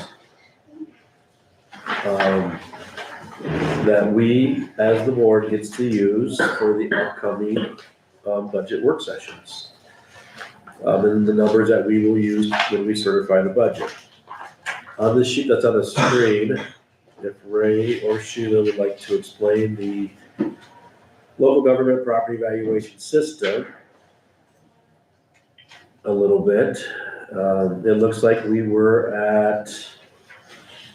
that we, as the board, gets to use for the upcoming budget work sessions. And the numbers that we will use when we certify the budget. On the sheet that's on the screen, if Ray or Sheila would like to explain the local government property valuation system a little bit. It looks like we were at,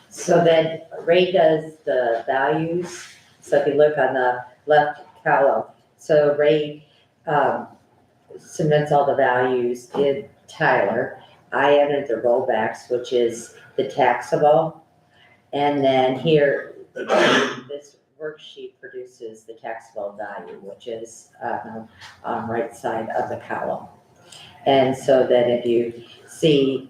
So then Ray does the values, so if you look on the left column, so Ray, submits all the values in Tyler. I entered the rollbacks, which is the taxable. And then here, this worksheet produces the taxable value, which is, on right side of the column. And so then if you see,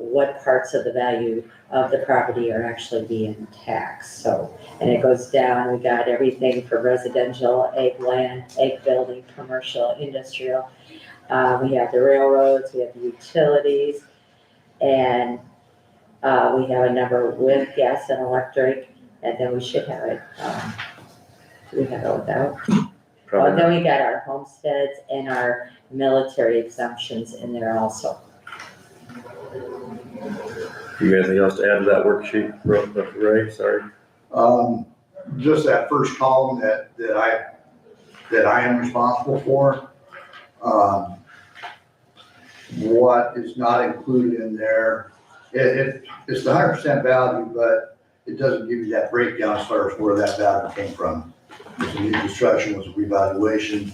what parts of the value of the property are actually being taxed. So, and it goes down, we got everything from residential, ag land, ag building, commercial, industrial. We have the railroads, we have the utilities, and we have a number with gas and electric, and then we should have it, do we have it without? Oh,
probably,
then we got our homesteads and our military exemptions in there also.
you got anything else to add to that worksheet, Ray? Sorry.
Just that first column that I am responsible for. What is not included in there, it's the 100% value, but it doesn't give you that breakdown as far as where that value came from. So new construction was a revaluation,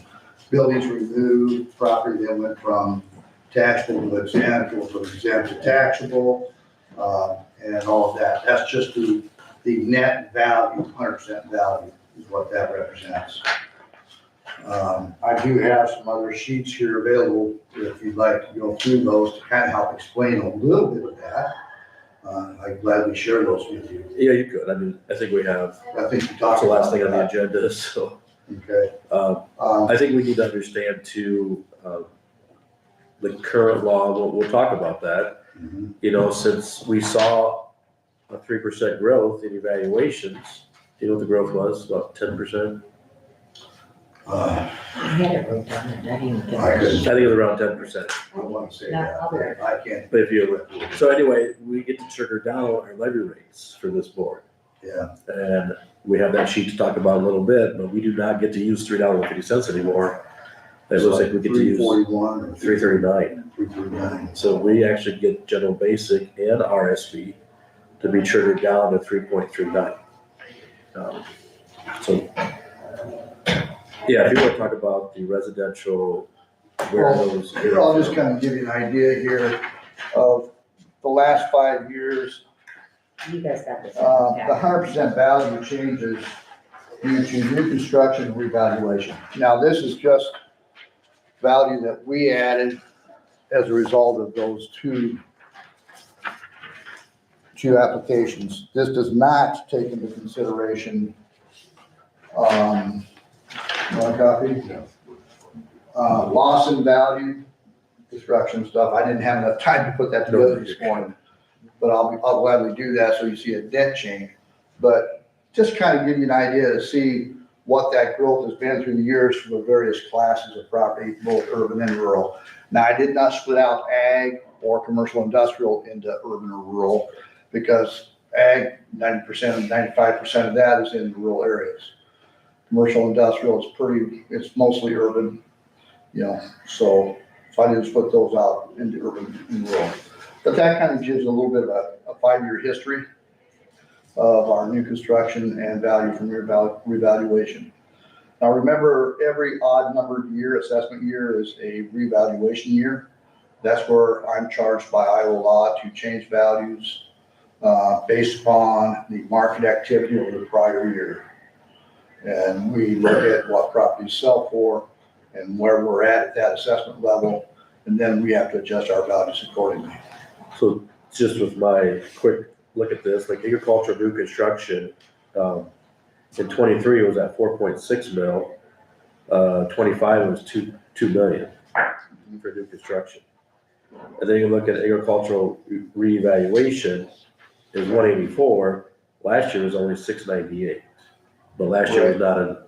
buildings removed, property that went from taxable to exempt, or from exempt to taxable, and all of that. That's just the net value, 100% value is what that represents. I do have some other sheets here available if you'd like to go through those to kind of help explain a little bit of that. I'd gladly share those with you.
Yeah, you could. I mean, I think we have,
I think you
that's
talked
the last
about
thing on the
that.
agenda, so.
Okay.
I think we need to understand too, the current law, we'll talk about that.
Mhm.
You know, since we saw a 3% growth in evaluations, you know what the growth was, about 10%?
I
I had it wrote down, and I didn't get
I
it.
couldn't,
I think it was around 10%.
want to say
No,
that,
I'll be right
I can't,
But if you, so anyway, we get to trigger down our levy rates for this board.
yeah.
And we have that sheet to talk about a little bit, but we do not get to use $3.50 anymore. It looks like we get to use
341 or
$3.39.
339.
So we actually get general basic and RSP to be triggered down to 3.39. So, yeah, if you want to talk about the residential, where those.
Here, I'll just kind of give you an idea here of the last 5 years.
You guys got this.
The 100% value changes due to new construction and revaluation. Now, this is just value that we added as a result of those two applications. This does not take into consideration, want a copy? Loss in value, construction stuff. I didn't have enough time to put that together this morning, but I'll gladly do that so you see a dent change. But just kind of give you an idea to see what that growth has been through the years for the various classes of property, both urban and rural. Now, I did not split out ag or commercial industrial into urban or rural because ag, 90%, 95% of that is in rural areas. Commercial industrial is it's mostly urban, you know, so if I just put those out into urban and rural. But that kind of gives a little bit of a 5-year history of our new construction and value from revaluation. Now remember, every odd numbered year, assessment year, is a revaluation year. That's where I'm charged by Iowa law to change values based upon the market activity over the prior year. And we look at what properties sell for and where we're at that assessment level, and then we have to adjust our values accordingly.
So just with my quick look at this, like agricultural new construction, in 23 was at 4.6 mil. 25 was 2 million for new construction. And then you look at agricultural reevaluation is 184, last year was only 698. But last year was not a,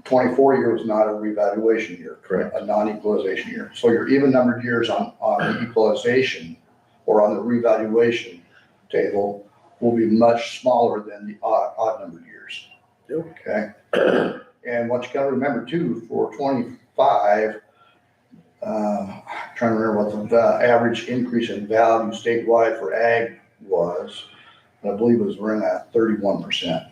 24 year was not a revaluation year.
Correct.
A non-equalization year. So your even numbered years on the equalization or on the revaluation table will be much smaller than the odd numbered years.
Yep.
Okay? And what you gotta remember too, for 25, trying to remember what the average increase in value statewide for ag was. I believe it was around that 31%.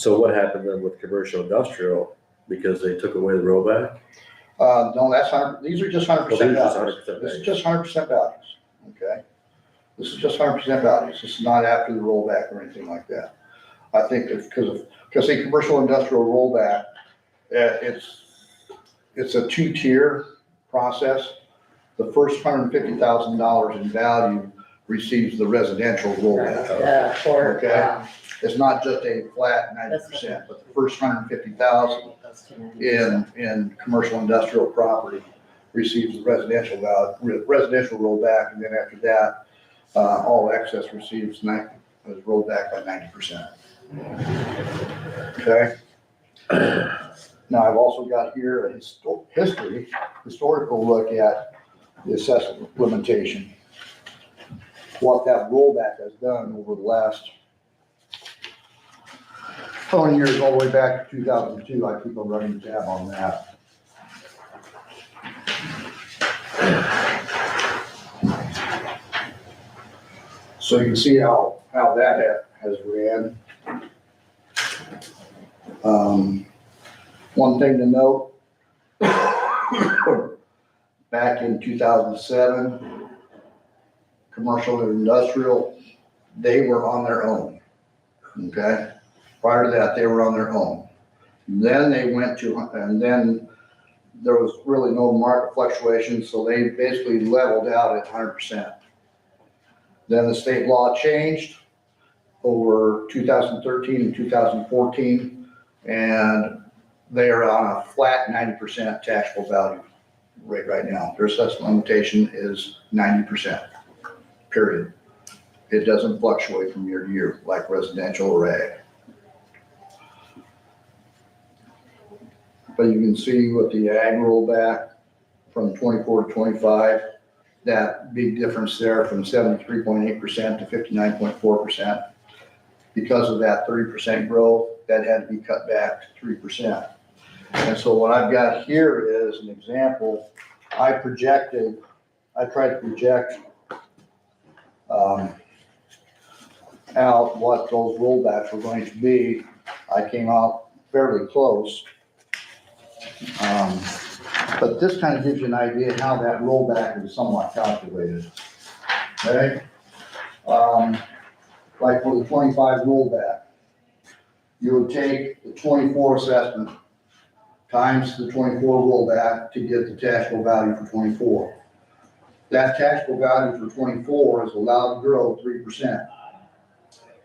so what happened then with commercial industrial, because they took away the rollback?
No, that's 100, these are just 100%
Well, these are just
values.
100%
This is just 100% values, okay? This is just 100% values. This is not after the rollback or anything like that. I think it's because the commercial industrial rollback, it's a two-tier process. The first $150,000 in value receives the residential rollback.
For,
Okay. It's not just a flat 90%, but the first 150,000 in commercial industrial property receives the residential rollback, and then after that, all excess is rolled back by 90%. Okay? Now, I've also got here a historical look at the assessment implementation. What that rollback has done over the last 20 years, all the way back to 2002. I keep a running tab on that. So you can see how that has ran. One thing to note, back in 2007, commercial and industrial, they were on their own, okay? Prior to that, they were on their own. Then they went to, and then there was really no market fluctuation, so they basically leveled out at 100%. Then the state law changed over 2013 and 2014, and they are on a flat 90% taxable value rate right now. Their assessment limitation is 90%, period. It doesn't fluctuate from year to year like residential or ag. But you can see with the ag rollback from 24 to 25, that big difference there from 73.8% to 59.4%. Because of that 30% growth, that had to be cut back to 3%. And so what I've got here is an example. I tried to project out what those rollbacks were going to be. I came out fairly close. But this kind of gives you an idea how that rollback is somewhat calculated. Okay? Like for the 25 rollback, you would take the 24 assessment times the 24 rollback to get the taxable value for 24. That taxable value for 24 is allowed to grow 3%.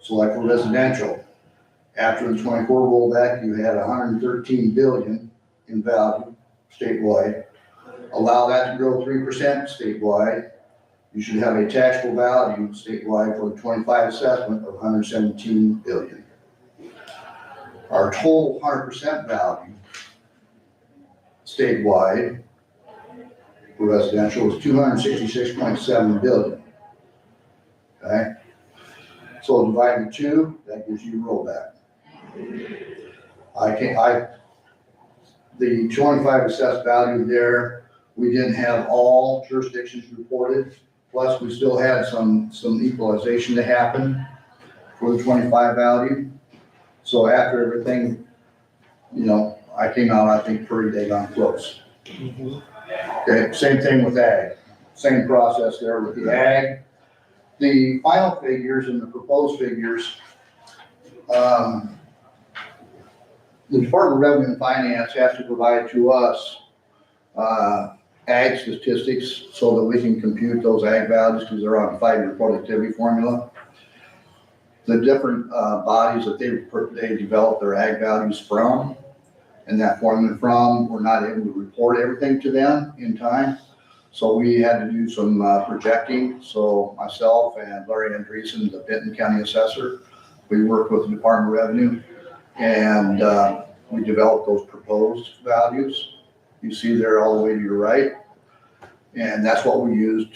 So like for residential, after the 24 rollback, you had 113 billion in value statewide. Allow that to grow 3% statewide. You should have a taxable value statewide for the 25 assessment of 117 billion. Our total 100% value statewide for residential is 266.7 billion. Okay? So divided by 2, that gives you rollback. The 25 assessed value there, we didn't have all jurisdictions reported. Plus, we still had some equalization to happen for the 25 value. So after everything, I came out, I think, pretty daggone close. Okay, same thing with ag. Same process there with the ag. The final figures and the proposed figures, the Department of Revenue and Finance has to provide to us ag statistics so that we can compute those ag values because they're on a 5-year productivity formula. The different bodies that they develop their ag values from and that foreman from were not able to report everything to them in time. So we had to do some projecting. So myself and Larry Andreessen, the Benton County Assessor, we worked with the Department of Revenue, and we developed those proposed values. You see there all the way to your right. And that's what we use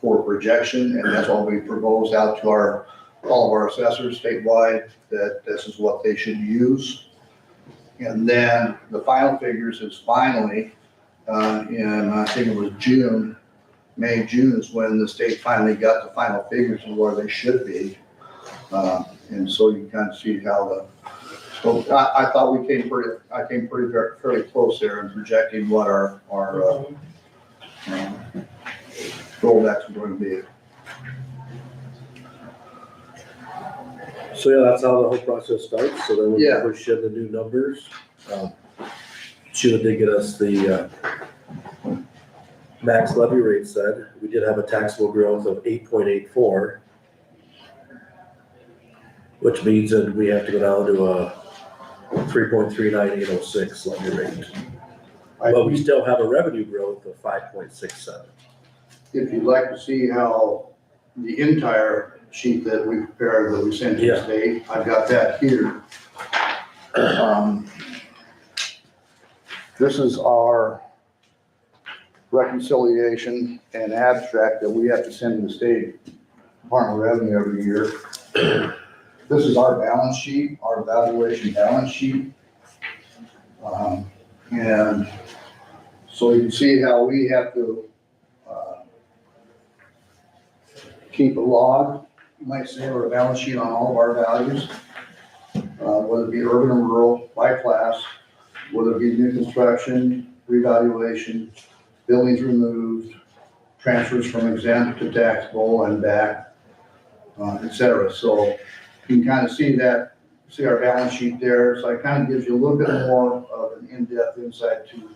for projection, and that's what we proposed out to all of our assessors statewide, that this is what they should use. And then the final figures is finally, in, I think it was June, June is when the state finally got the final figures of where they should be. And so you can kind of see how so I thought I came fairly close there in projecting what our rollbacks are going to be.
So yeah, that's how the whole process starts, so then we
Yeah.
push in the new numbers. Sheila did get us the max levy rate said. We did have a taxable growth of 8.84, which means that we have to go down to a 3.39806 levy rate. But we still have a revenue growth of 5.67.
If you'd like to see how the entire sheet that we prepared, that we sent to the state, I've got that here. This is our reconciliation and abstract that we have to send to the state Department of Revenue every year. This is our balance sheet, our valuation balance sheet. And so you can see how we have to keep a log, you might say, or a balance sheet on all of our values, whether it be urban or rural, by class, whether it be new construction, revaluation, buildings removed, transfers from exempt to taxable and back, et cetera. So you can kind of see our balance sheet there. So it kind of gives you a little bit more of an in-depth insight to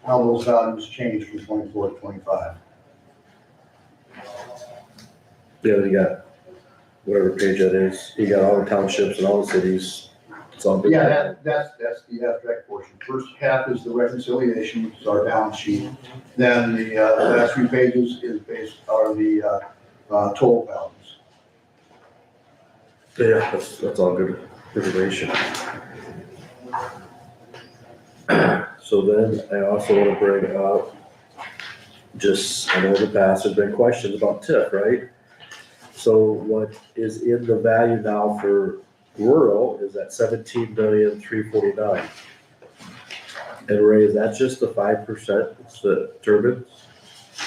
how those values change from 24 to 25.
Yeah, you got whatever page that is, you got all the townships and all the cities. It's all good.
Yeah, that's the abstract portion. First half is the reconciliation, which is our balance sheet. Then the last 3 pages are the total values.
Yeah, that's all good information. So then I also want to bring up, I know in the past there's been questions about TIF, right? So what is in the value now for rural is at 17,349,000. And Ray, is that just the 5%, it's the turbines?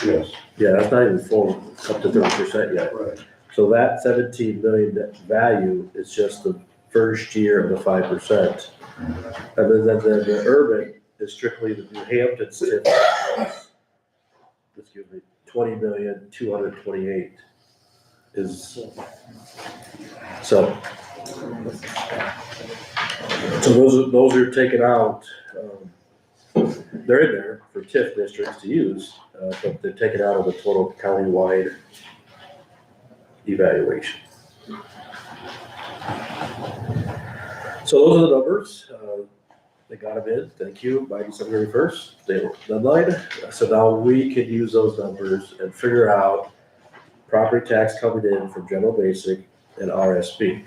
Yes.
Yeah, that's not even full, up to 30% yet.
Right.
So that 17 million value is just the first year of the 5%. And then the urban is strictly the New Hampton TIF. Excuse me, 20,228,000 is, so those are taken out, they're in there for TIF districts to use, but they're taken out of the total county-wide evaluation. So those are the numbers. They got them in, thank you, by December 31st, they were deadline. So now we can use those numbers and figure out property tax coming in from general basic and RSP.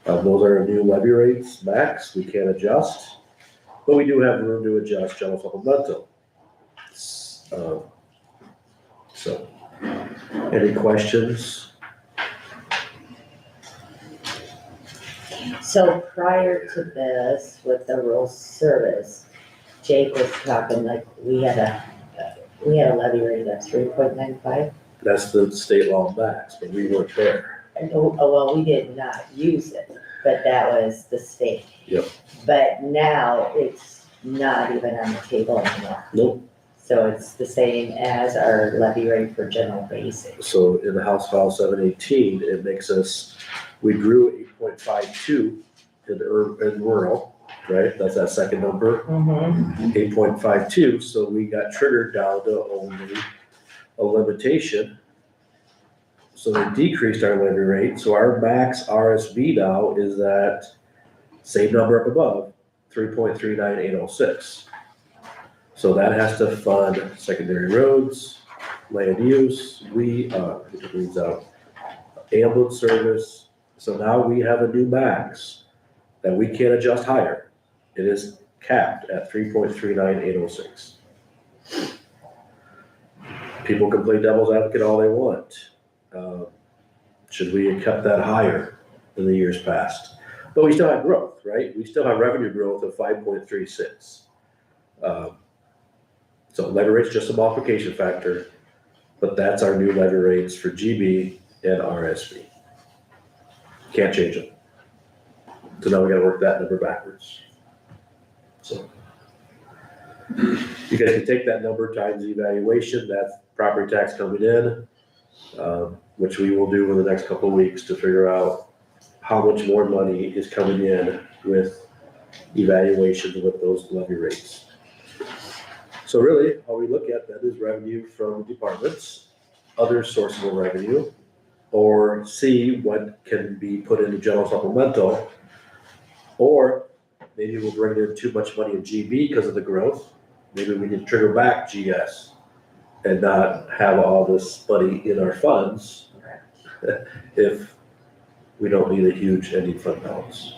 Those are new levy rates, max, we can't adjust, but we do have room to adjust general supplemental. So, any questions?
So prior to this, with the rural service, Jake was talking like we had a levy rate of 3.95.
That's the state law max, but we weren't there.
Well, we did not use it, but that was the state.
Yep.
But now it's not even on the table anymore.
Nope.
So it's the same as our levy rate for general basic.
So in the House File 718, it makes us, we grew 8.52 in rural, right? That's that second number, 8.52. So we got triggered down to only a limitation. So they decreased our levy rate. So our max RSB now is that same number up above, 3.39806. So that has to fund secondary roads, land use, it reads out, ambulance service. So now we have a new max that we can't adjust higher. It is capped at 3.39806. People can play devil's advocate all they want. Should we have kept that higher in the years past? But we still have growth, right? We still have revenue growth of 5.36. So levy rate's just a multiplication factor, but that's our new levy rates for GB and RSV. Can't change them. So now we gotta work that number backwards. So you guys can take that number times the evaluation, that's property tax coming in, which we will do in the next couple of weeks to figure out how much more money is coming in with evaluations with those levy rates. So really, all we look at then is revenue from departments, other sources of revenue, or see what can be put into general supplemental, or maybe we'll bring in too much money in GB because of the growth. Maybe we need to trigger back GS and not have all this money in our funds if we don't need a huge ending fund balance.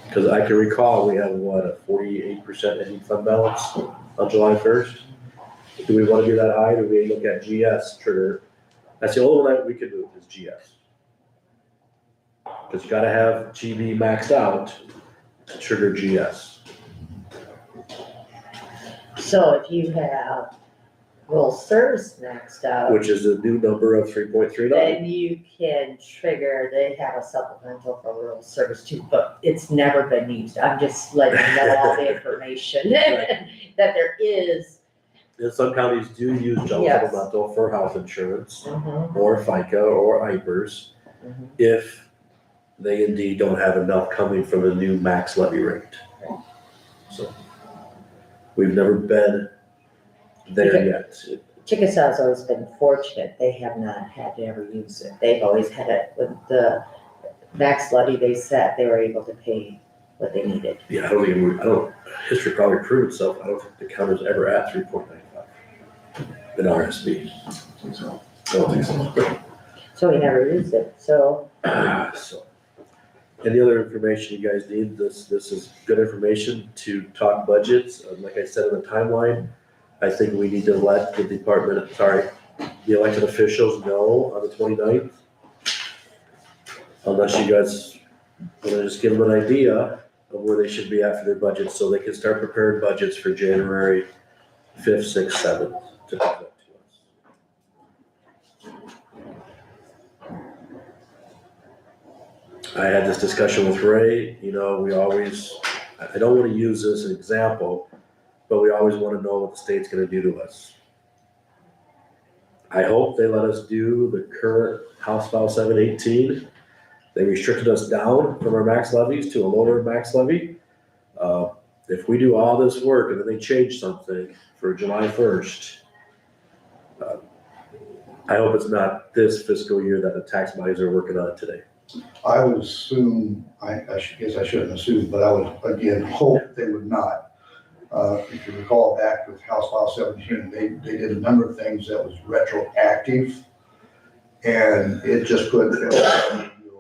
Because I can recall we have a 48% ending fund balance on July 1st. Do we want to do that high? Do we look at GS trigger? That's the only one that we can do is GS. Because you gotta have GB maxed out to trigger GS.
So if you have rural service maxed out,
Which is a new number of 3.39.
then you can trigger, they have a supplemental for rural service too, but it's never been used. I'm just letting you know all the information that there is.
And some counties do use general
Yes.
supplemental for health insurance
Mhm,
or FICA or IPERS
mhm.
if they indeed don't have enough coming from the new max levy rate. So we've never been there yet.
Chickasaw's always been fortunate. They have not had to ever use it. They've always had it with the max levy they set, they were able to pay what they needed.
Yeah, history probably proved itself. I don't think the counter's ever at 3.95 in RSB. I don't think so.
So we never used it, so.
So, any other information you guys need? This is good information to talk budgets. Like I said in the timeline, I think we need to let the the elected officials know on the 29th. Unless you guys want to just give them an idea of where they should be at for their budgets, so they can start preparing budgets for January 5th, 6th, 7th to present to us. I had this discussion with Ray, I don't want to use this as an example, but we always want to know what the state's going to do to us. I hope they let us do the current House File 718. They restricted us down from our max levies to a lower max levy. If we do all this work and then they change something for July 1st, I hope it's not this fiscal year that the tax bodies are working on today.
I would assume, I guess I shouldn't assume, but I would again hope they would not. If you recall back with House File 17, they did a number of things that was retroactive, and it just put everybody into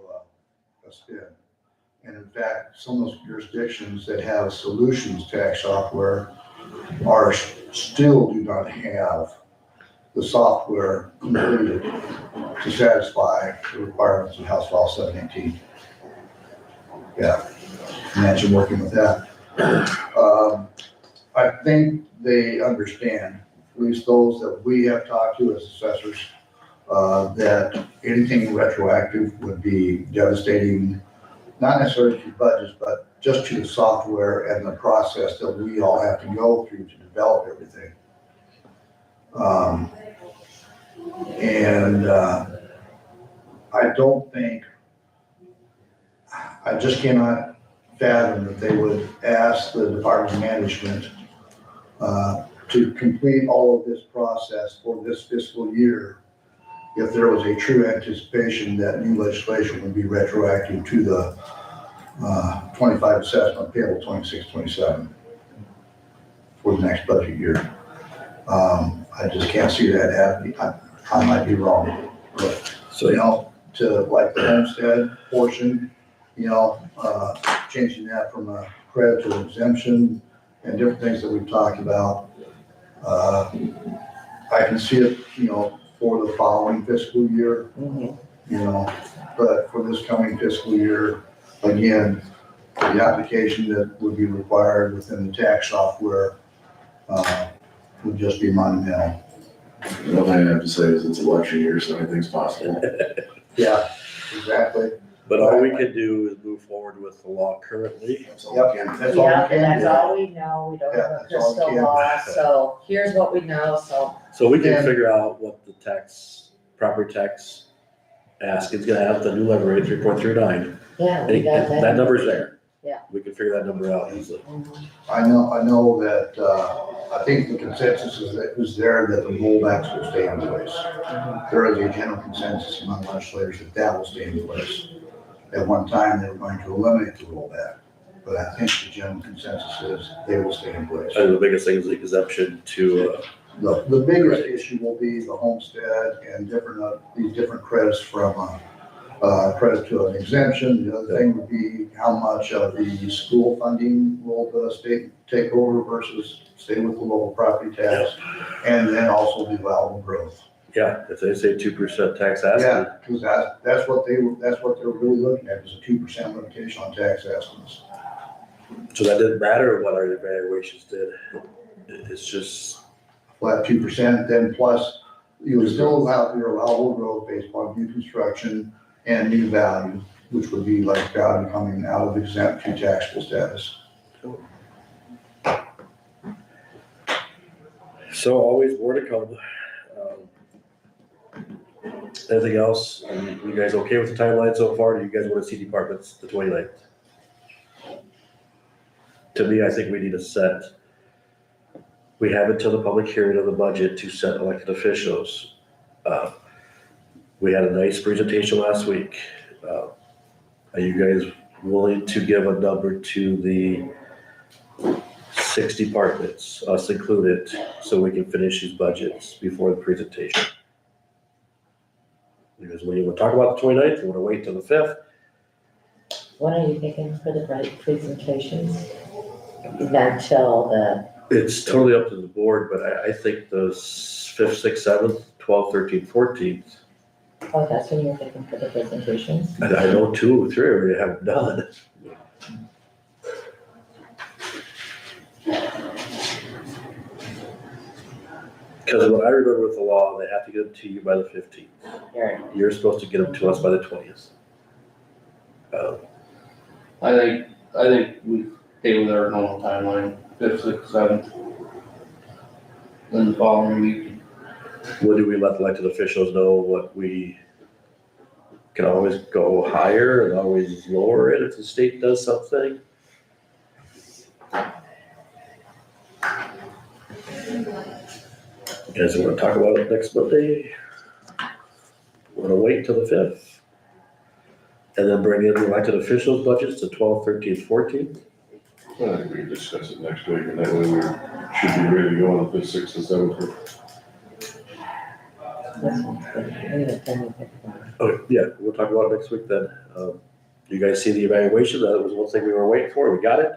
a spin. And in fact, some of those jurisdictions that have solutions tax software still do not have the software completed to satisfy the requirements of House File 718. Yeah, imagine working with that. I think they understand, at least those that we have talked to as assessors, that anything retroactive would be devastating, not necessarily to budgets, but just to the software and the process that we all have to go through to develop everything. I just cannot fathom that they would ask the Department of Management to complete all of this process for this fiscal year if there was a true anticipation that new legislation would be retroactive to 25 assessment payable 26, 27 for the next budget year. I just can't see that happening. I might be wrong, but,
So,
you know, to like the homestead portion, you know, changing that from a credit to an exemption and different things that we've talked about. I can see it, you know, for the following fiscal year, you know, but for this coming fiscal year, again, the application that would be required within the tax software would just be monumental.
The only thing I have to say is it's election year, so anything's possible.
Yeah, exactly.
but all we can do is move forward with the law currently.
That's all I can.
That's all
Yeah,
we can
and that's
do.
all we know, we don't have
Yeah,
a
that's all we
crystal
can.
ball, so here's what we know, so.
So we can
And-
figure out what the property tax ask is gonna have the new levy rate, 3.39.
Yeah, we got that.
That number's there.
Yeah.
We can figure that number out easily.
Mhm.
I know that, I think the consensus is there that the rollbacks will stay in place. There is a general consensus among legislators that that will stay in place. At one time, they were going to eliminate the rollback, but I think the general consensus is they will stay in place.
And the biggest thing is the exemption to,
The biggest issue will be the homestead and these different credits from, credit to an exemption. The other thing would be how much of the school funding will the state take over versus stay with the local property tax. And then also the allowable growth.
yeah, if they say 2% tax asking,
Yeah, because that's what they're really looking at, is a 2% limitation on tax estimates.
so that didn't matter what our evaluations did. It's just,
Flat 2%, then plus you would still allow your allowable growth based upon new construction and new value, which would be like value coming out of exempt to taxable status.
so always more to come. Anything else? You guys okay with the timeline so far? Do you guys want to see departments the 29th? To me, I think we need to set, we have until the public hearing of the budget to set elected officials. We had a nice presentation last week. Are you guys willing to give a number to the 6 departments, us included, so we can finish these budgets before the presentation? You guys, when you want to talk about the 29th, you want to wait till the 5th?
What are you thinking for the presentations? Not till the,
It's totally up to the board, but I think the 5th, 6th, 7th, 12th, 13th, 14th,
oh, that's when you're thinking for the presentations?
I know 2 or 3 already have it done. Because what I remember with the law, they have to get them to you by the 15th.
Right.
You're supposed to get them to us by the 20th.
I think we stay with our normal timeline, 5th, 6th, 7th. Then the following week,
When do we let elected officials know what we can always go higher and always lower it if the state does something? You guys want to talk about it next Monday? Want to wait till the 5th? And then bring in the elected officials' budgets the 12th, 13th, 14th?
I think we can discuss it next week, and that way we should be ready to go on the 5th, 6th, and 7th.
That sounds good. We need a pen and paper.
Oh, yeah, we'll talk about it next week then. You guys see the evaluation? That was one thing we were waiting for. We got it.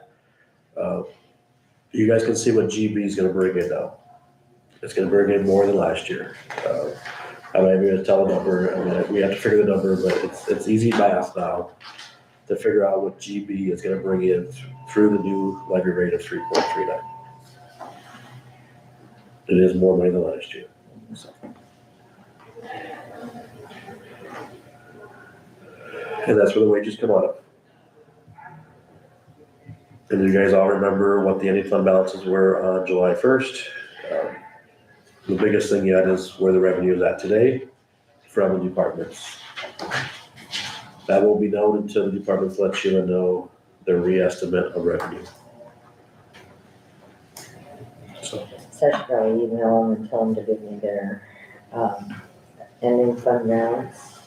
You guys can see what GB is gonna bring in now. It's gonna bring in more than last year. I'm not even gonna tell a number. I mean, we have to figure the number, but it's easy math now to figure out what GB is gonna bring in through the new levy rate of 3.39. It is more money than last year. So. And that's where the wages come out of. And you guys all remember what the ending fund balances were on July 1st. The biggest thing yet is where the revenue is at today from the departments. That won't be known until the departments let Sheila know their reestimate of revenue. So,
So I should probably email them and tell them to give me their, ending fund balance,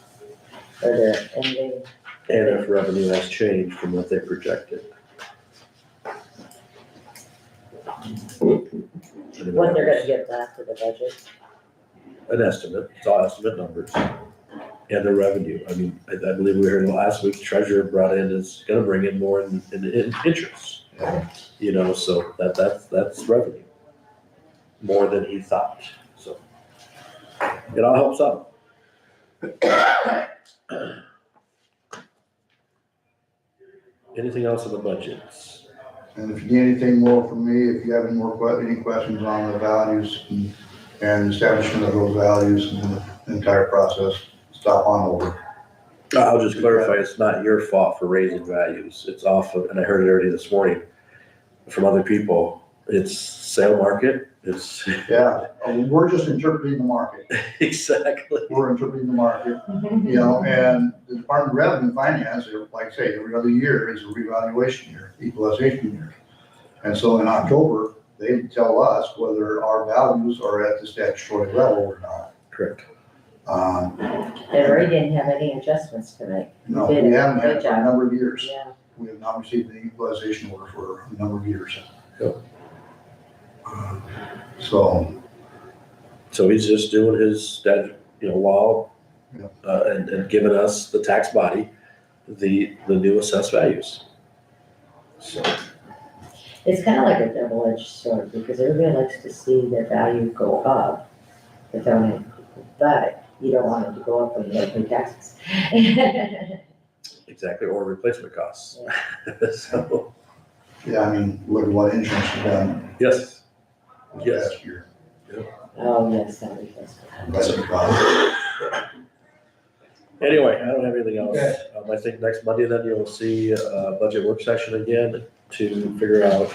or their ending,
And if revenue has changed from what they projected.
What they're gonna give back to the budget.
An estimate, it's all estimate numbers. And the revenue, I mean, I believe we heard last week, treasurer brought in, is gonna bring in more in interest. You know, so that's revenue. More than he thought, so. It all helps out. Anything else in the budgets?
And if you need anything more from me, if you have any more, any questions on the values and establishment of those values and the entire process, stop on over.
I'll just clarify, it's not your fault for raising values. It's off of, and I heard it already this morning from other people. It's sale market, it's.
Yeah, we're just interpreting the market.
Exactly.
We're interpreting the market, you know, and the Department of Revenue and Finance, like I say, every other year is a revaluation year, equalization year. And so in October, they tell us whether our values are at the statutory level or not.
Correct.
And Ray didn't have any adjustments to make.
No,
Did
we
a
haven't had
good
it for a
job.
number of years.
Yeah.
We have not received an equalization order for a number of years.
Yep.
So,
So he's just doing his, law,
Yeah.
and giving us, the tax body, the new assessed values. So,
It's kind of like a double-edged sword because everybody likes to see their value go up, but you don't want it to go up when you have to pay taxes.
exactly, or replacement costs. So,
yeah, I mean, look at what insurance has done
yes, yes.
last year.
Oh, yes, that was.
Replacement costs.
Anyway, I don't have anything else. I think next Monday then you'll see a budget work session again to figure out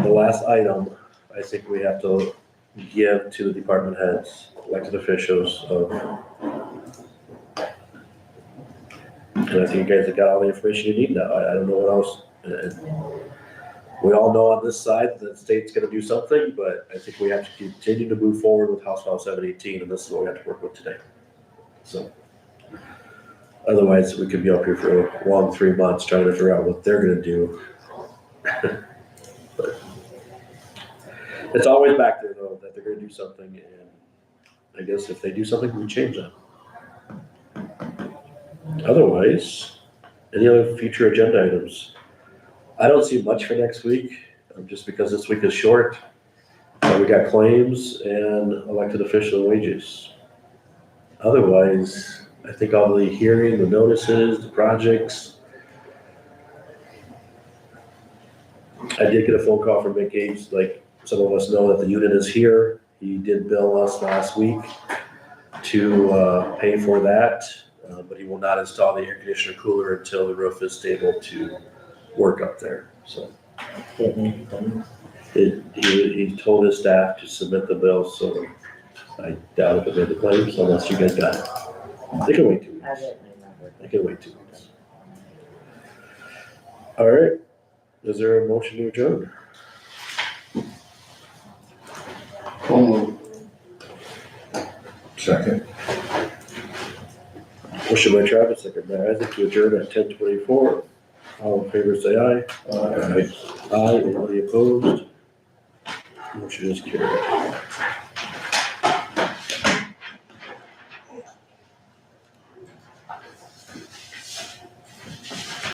the last item. I think we have to give to the department heads, elected officials of. And I think you guys have got all the information you need now. I don't know what else. We all know on this side that the state's gonna do something, but I think we have to continue to move forward with House File 718, and this is what we have to work with today. So, otherwise, we could be up here for a long 3 months trying to figure out what they're gonna do. But it's always back there though, that they're gonna do something, and I guess if they do something, we change that. Otherwise, any other future agenda items? I don't see much for next week, just because this week is short. We got claims and elected official wages. Otherwise, I think all the hearing, the notices, the projects. I did get a phone call from Mick Gates, like some of us know that the unit is here. He did bill us last week to pay for that, but he will not install the air conditioner cooler until the roof is stable to work up there, so. He told his staff to submit the bill, so I doubt if it made the claims unless you guys got it. They can wait 2 weeks.
I didn't remember.
They can wait 2 weeks. All right, is there a motion to adjourn?
Second.
Motion by Travis, second by Isaac to adjourn at 10:24. All in favor, say aye. Aye. Aye, anybody opposed? Motion is carried.